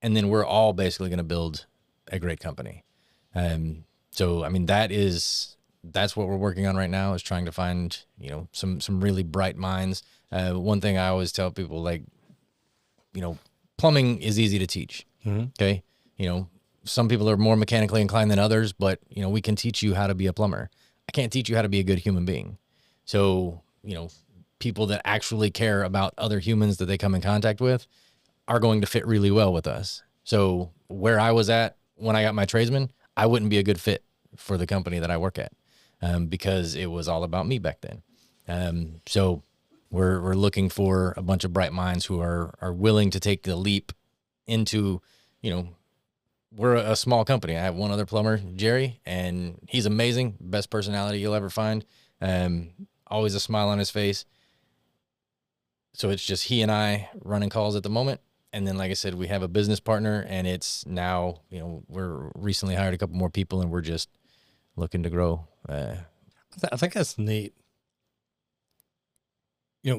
Speaker 2: and then we're all basically going to build a great company. So, that's what we're working on right now, is trying to find, some really bright minds. One thing I always tell people, plumbing is easy to teach. Mm-hmm. Okay. Some people are more mechanically inclined than others, but, we can teach you how to be a plumber. I can't teach you how to be a good human being. So, people that actually care about other humans that they come in contact with are going to fit really well with us. So where I was at when I got my tradesman, I wouldn't be a good fit for the company that I work at, because it was all about me back then. So we're looking for a bunch of bright minds who are willing to take the leap into, we're a small company. I have one other plumber, Jerry, and he's amazing. Best personality you'll ever find. Always a smile on his face. So it's just he and I running calls at the moment. And then, like I said, we have a business partner, and it's now, we're recently hired a couple more people, and we're just looking to grow.
Speaker 1: I think that's neat.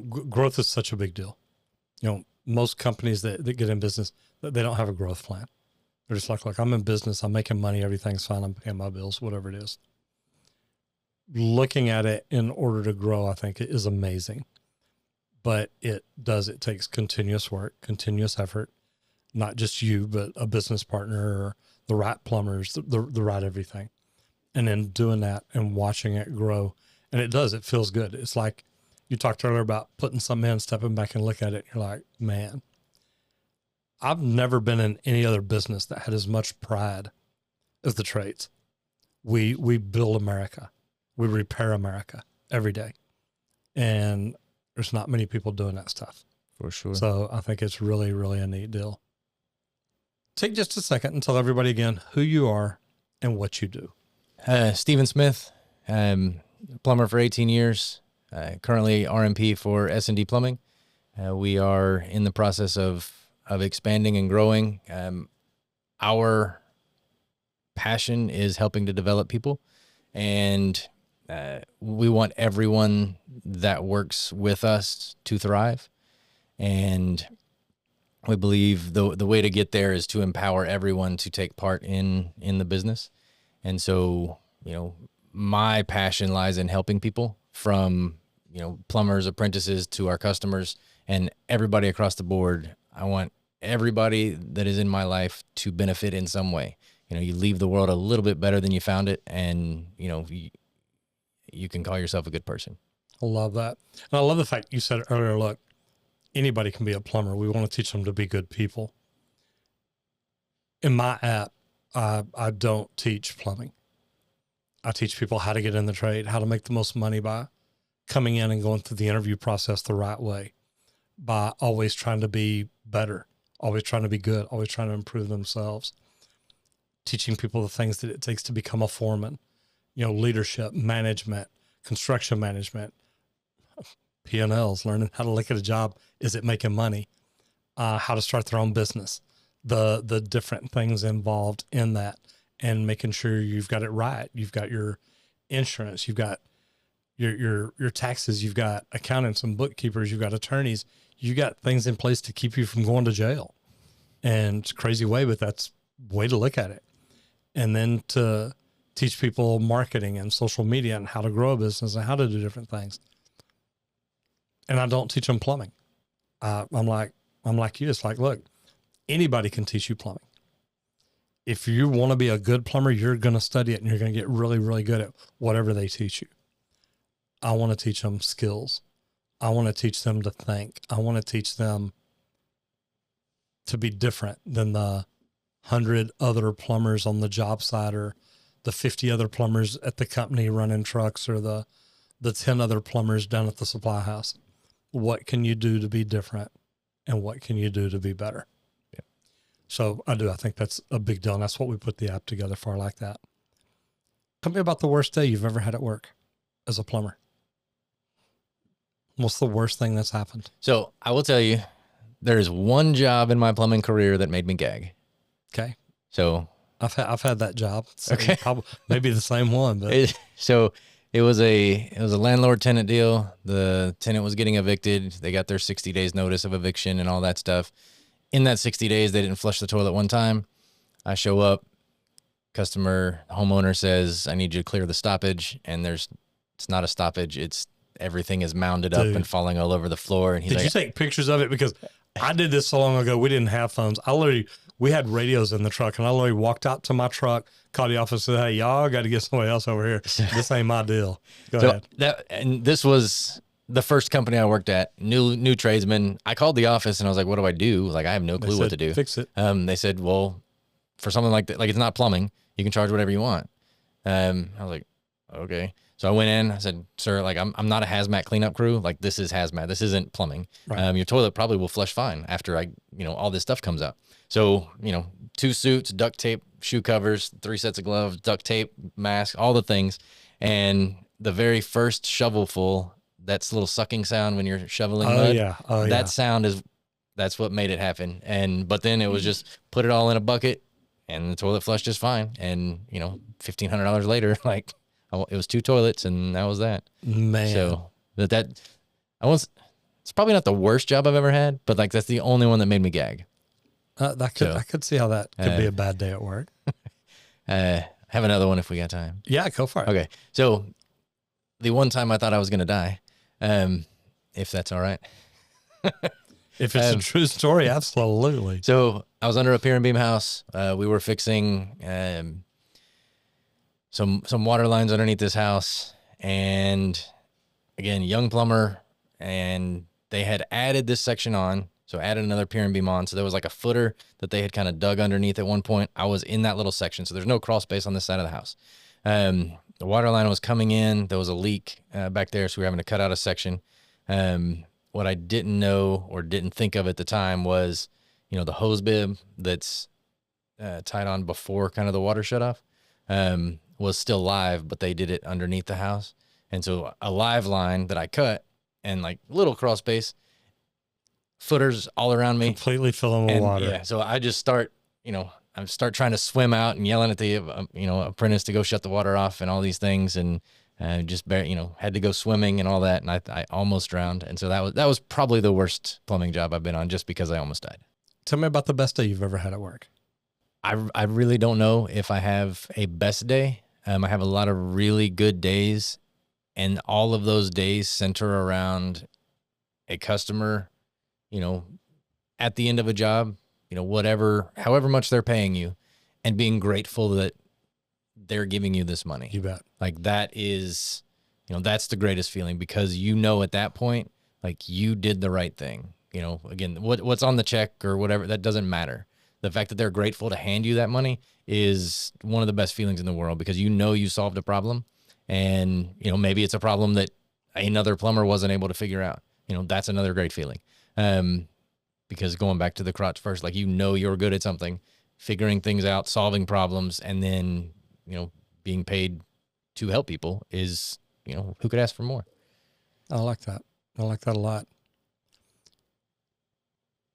Speaker 1: Growth is such a big deal. Most companies that get in business, they don't have a growth plan. They're just like, look, I'm in business, I'm making money, everything's fine, I'm paying my bills, whatever it is. Looking at it in order to grow, I think, it is amazing. But it takes continuous work, continuous effort, not just you, but a business partner or the right plumbers, the right everything. And then doing that and watching it grow. And it feels good. It's like you talked earlier about putting something in, stepping back and look at it. And you're like, man, I've never been in any other business that had as much pride as the trades. We build America. We repair America every day. And there's not many people doing that stuff.
Speaker 2: For sure.
Speaker 1: So I think it's really, really a neat deal. Take just a second and tell everybody again who you are and what you do.
Speaker 2: Stephen Smith, plumber for 18 years, currently RMP for S&D Plumbing. We are in the process of expanding and growing. Our passion is helping to develop people, and we want everyone that works with us to thrive. And we believe the way to get there is to empower everyone to take part in the business. And so, my passion lies in helping people, from, plumbers, apprentices to our customers, and everybody across the board. I want everybody that is in my life to benefit in some way. You leave the world a little bit better than you found it, and, you can call yourself a good person.
Speaker 1: I love that. And I love the fact you said earlier, look, anybody can be a plumber. We want to teach them to be good people. In my app, I don't teach plumbing. I teach people how to get in the trade, how to make the most money by coming in and going through the interview process the right way, by always trying to be better, always trying to be good, always trying to improve themselves, teaching people the things that it takes to become a foreman, leadership, management, construction management, P&Ls, learning how to look at a job. Is it making money? How to start their own business, the different things involved in that, and making sure you've got it right. You've got your insurance, you've got your taxes, you've got accountants and bookkeepers, you've got attorneys, you got things in place to keep you from going to jail. And it's a crazy way, but that's the way to look at it. And then to teach people marketing and social media and how to grow a business and how to do different things. And I don't teach them plumbing. I'm like you. It's like, look, anybody can teach you plumbing. If you want to be a good plumber, you're going to study it and you're going to get really, really good at whatever they teach you. I want to teach them skills. I want to teach them to think. I want to teach them to be different than the 100 other plumbers on the job site, or the 50 other plumbers at the company running trucks, or the the 10 other plumbers down at the supply house. What can you do to be different? And what can you do to be better?
Speaker 2: Yeah.
Speaker 1: So I think that's a big deal. And that's what we put the app together for, like that. Tell me about the worst day you've ever had at work as a plumber. What's the worst thing that's happened?
Speaker 2: So I will tell you, there's one job in my plumbing career that made me gag.
Speaker 1: Okay.
Speaker 2: So
Speaker 1: I've had that job. So
Speaker 2: okay.
Speaker 1: Probably, maybe the same one, but
Speaker 2: it was a landlord tenant deal. The tenant was getting evicted. They got their 60 days notice of eviction and all that stuff. In that 60 days, they didn't flush the toilet one time. I show up, homeowner says, I need you to clear the stoppage. And it's not a stoppage. It's everything is mounded up and falling all over the floor. And he's
Speaker 1: Did you take pictures of it? Because I did this so long ago. We didn't have phones. We had radios in the truck, and I literally walked out to my truck, called the office, and said, hey, y'all got to get somebody else over here. This ain't my deal. Go ahead.
Speaker 2: This was the first company I worked at, new tradesman. I called the office and I was like, what do I do? Like, I have no clue what to do.
Speaker 1: Fix it.
Speaker 2: They said, well, for something like that, like it's not plumbing, you can charge whatever you want. I was like, okay. So I went in, I said, sir, like I'm not a hazmat cleanup crew. Like this is hazmat. This isn't plumbing. Right. Your toilet probably will flush fine after all this stuff comes out. So, 2 suits, duct tape, shoe covers, 3 sets of gloves, duct tape, mask, all the things. And the very first shovelful, that's a little sucking sound when you're shoveling mud.
Speaker 1: Yeah.
Speaker 2: That sound that's what made it happen. But then it was just put it all in a bucket and the toilet flushed just fine. And, $1,500 later, like it was 2 toilets and that was that.
Speaker 1: Man.
Speaker 2: So it's probably not the worst job I've ever had, but like that's the only one that made me gag.
Speaker 1: I could see how that could be a bad day at work.
Speaker 2: Have another one if we got time.
Speaker 1: Yeah, go for it.
Speaker 2: Okay. So the one time I thought I was going to die, if that's all right.
Speaker 1: If it's a true story, absolutely.
Speaker 2: So I was under a pier and beam house. We were fixing some water lines underneath this house. And again, young plumber, and they had added this section on. So added another pier and beam on. So there was like a footer that they had kind of dug underneath at one point. I was in that little section. So there's no crawl space on this side of the house. The water line was coming in. There was a leak back there. So we were having to cut out a section. What I didn't know or didn't think of at the time was, the hose bib that's tied on before kind of the water shut off was still live, but they did it underneath the house. And so a live line that I cut and like little crawl space, footers all around me,
Speaker 1: completely filling with water.
Speaker 2: Yeah, so I just start trying to swim out and yelling at the apprentice to go shut the water off and all these things, and just had to go swimming and all that, and I almost drowned. And so that was probably the worst plumbing job I've been on, just because I almost died.
Speaker 1: Tell me about the best day you've ever had at work.
Speaker 2: I really don't know if I have a best day. I have a lot of really good days, and all of those days center around a customer, at the end of a job, however much they're paying you, and being grateful that they're giving you this money.
Speaker 1: You bet.
Speaker 2: Like that is, that's the greatest feeling, because at that point, like you did the right thing. Again, what's on the check or whatever, that doesn't matter. The fact that they're grateful to hand you that money is one of the best feelings in the world, because you solved a problem, and maybe it's a problem that another plumber wasn't able to figure out. That's another great feeling. Because going back to the Crotch first, like, you're good at something, figuring things out, solving problems, and then, being paid to help people is, who could ask for more?
Speaker 1: I like that. I like that a lot.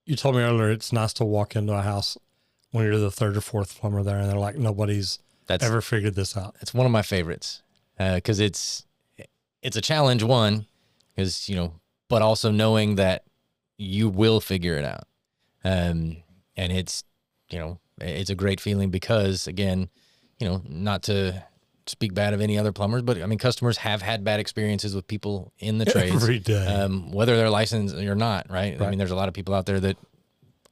Speaker 1: You told me earlier, it's nice to walk into a house when you're the 3rd or 4th plumber there, and they're like, nobody's ever figured this out.
Speaker 2: It's one of my favorites. Cause it's a challenge, one, cause, but also knowing that you will figure it out. And it's, it's a great feeling, because again, not to speak bad of any other plumbers, but I mean, customers have had bad experiences with people in the trades
Speaker 1: every day,
Speaker 2: whether they're licensed or not. Right. I mean, there's a lot of people out there that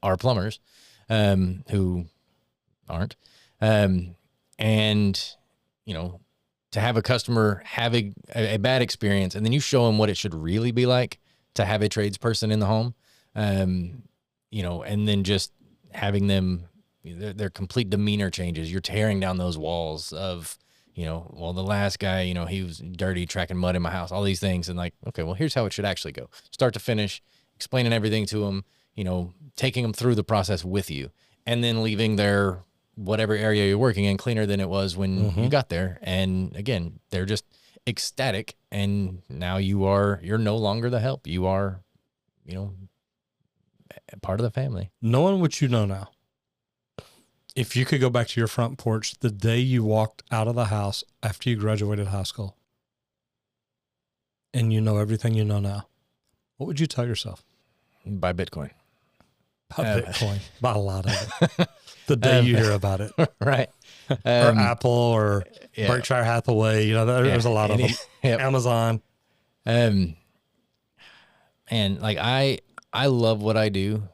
Speaker 2: are plumbers, who aren't. And, to have a customer have a bad experience, and then you show them what it should really be like to have a tradesperson in the home, and then just having them, their complete demeanor changes. You're tearing down those walls of, well, the last guy, he was dirty, tracking mud in my house, all these things. And like, okay, well, here's how it should actually go. Start to finish, explaining everything to them, taking them through the process with you, and then leaving their whatever area you're working in cleaner than it was when you got there. And again, they're just ecstatic. And now you're no longer the help. You are, part of the family.
Speaker 1: Knowing what you know now, if you could go back to your front porch the day you walked out of the house after you graduated high school and you know everything you know now, what would you tell yourself?
Speaker 2: Buy Bitcoin.
Speaker 1: Buy Bitcoin. Buy a lot of it. The day you hear about it.
Speaker 2: Right.
Speaker 1: Or Apple or Berkshire Hathaway. There's a lot of them. Amazon.
Speaker 2: And like I love what I do.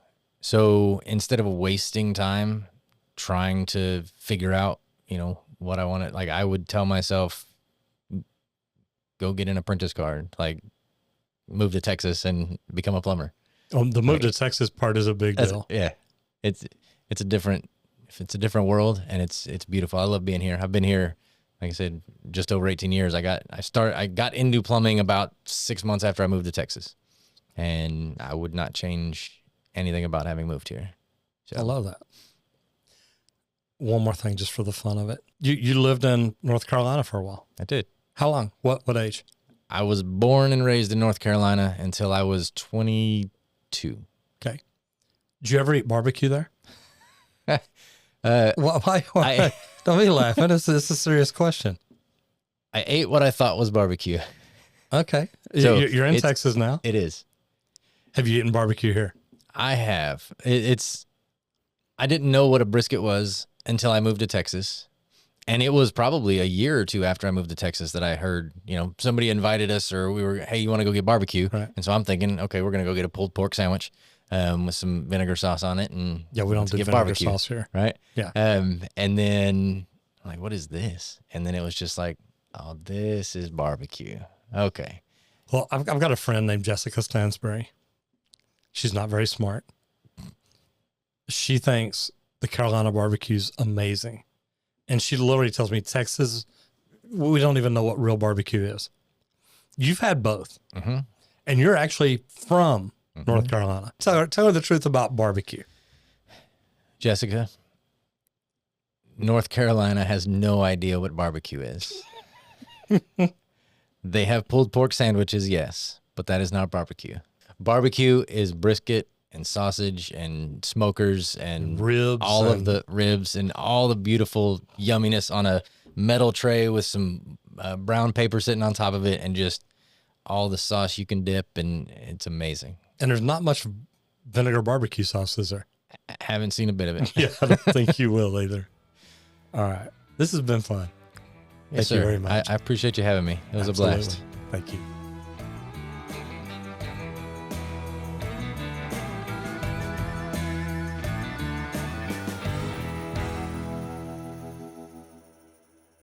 Speaker 2: So instead of wasting time trying to figure out, what I wanted, like I would tell myself, go get an apprentice card, like move to Texas and become a plumber.
Speaker 1: The move to Texas part is a big deal.
Speaker 2: Yeah. It's a different world, and it's beautiful. I love being here. I've been here, like I said, just over 18 years. I got into plumbing about 6 months after I moved to Texas, and I would not change anything about having moved here. So.
Speaker 1: I love that. One more thing, just for the fun of it. You lived in North Carolina for a while.
Speaker 2: I did.
Speaker 1: How long? What age?
Speaker 2: I was born and raised in North Carolina until I was 22.
Speaker 1: Okay. Did you ever eat barbecue there? Why? Don't be laughing. This is a serious question.
Speaker 2: I ate what I thought was barbecue.
Speaker 1: Okay. So you're in Texas now?
Speaker 2: It is.
Speaker 1: Have you eaten barbecue here?
Speaker 2: I have. I didn't know what a brisket was until I moved to Texas. And it was probably a year or two after I moved to Texas that I heard, somebody invited us, or we were, hey, you want to go get barbecue?
Speaker 1: Right.
Speaker 2: And so I'm thinking, okay, we're going to go get a pulled pork sandwich with some vinegar sauce on it. And
Speaker 1: yeah, we don't do vinegar
Speaker 2: barbecue
Speaker 1: sauce here.
Speaker 2: Right?
Speaker 1: Yeah.
Speaker 2: And then I'm like, what is this? And then it was just like, oh, this is barbecue. Okay.
Speaker 1: Well, I've got a friend named Jessica Stansbury. She's not very smart. She thinks the Carolina barbecue's amazing. And she literally tells me, Texas, we don't even know what real barbecue is. You've had both.
Speaker 2: Mm-hmm.
Speaker 1: And you're actually from North Carolina. Tell her the truth about barbecue.
Speaker 2: Jessica, North Carolina has no idea what barbecue is. They have pulled pork sandwiches, yes, but that is not barbecue. Barbecue is brisket and sausage and smokers and
Speaker 1: ribs,
Speaker 2: all of the ribs and all the beautiful yumminess on a metal tray with some brown paper sitting on top of it, and just all the sauce you can dip, and it's amazing.
Speaker 1: And there's not much vinegar barbecue sauce, is there?
Speaker 2: I haven't seen a bit of it.
Speaker 1: Yeah, I don't think you will either. All right. This has been fun.
Speaker 2: Yes,
Speaker 1: Thank you very much.
Speaker 2: I appreciate you having me. It was
Speaker 1: Absolutely.
Speaker 2: a blast.
Speaker 1: Thank you.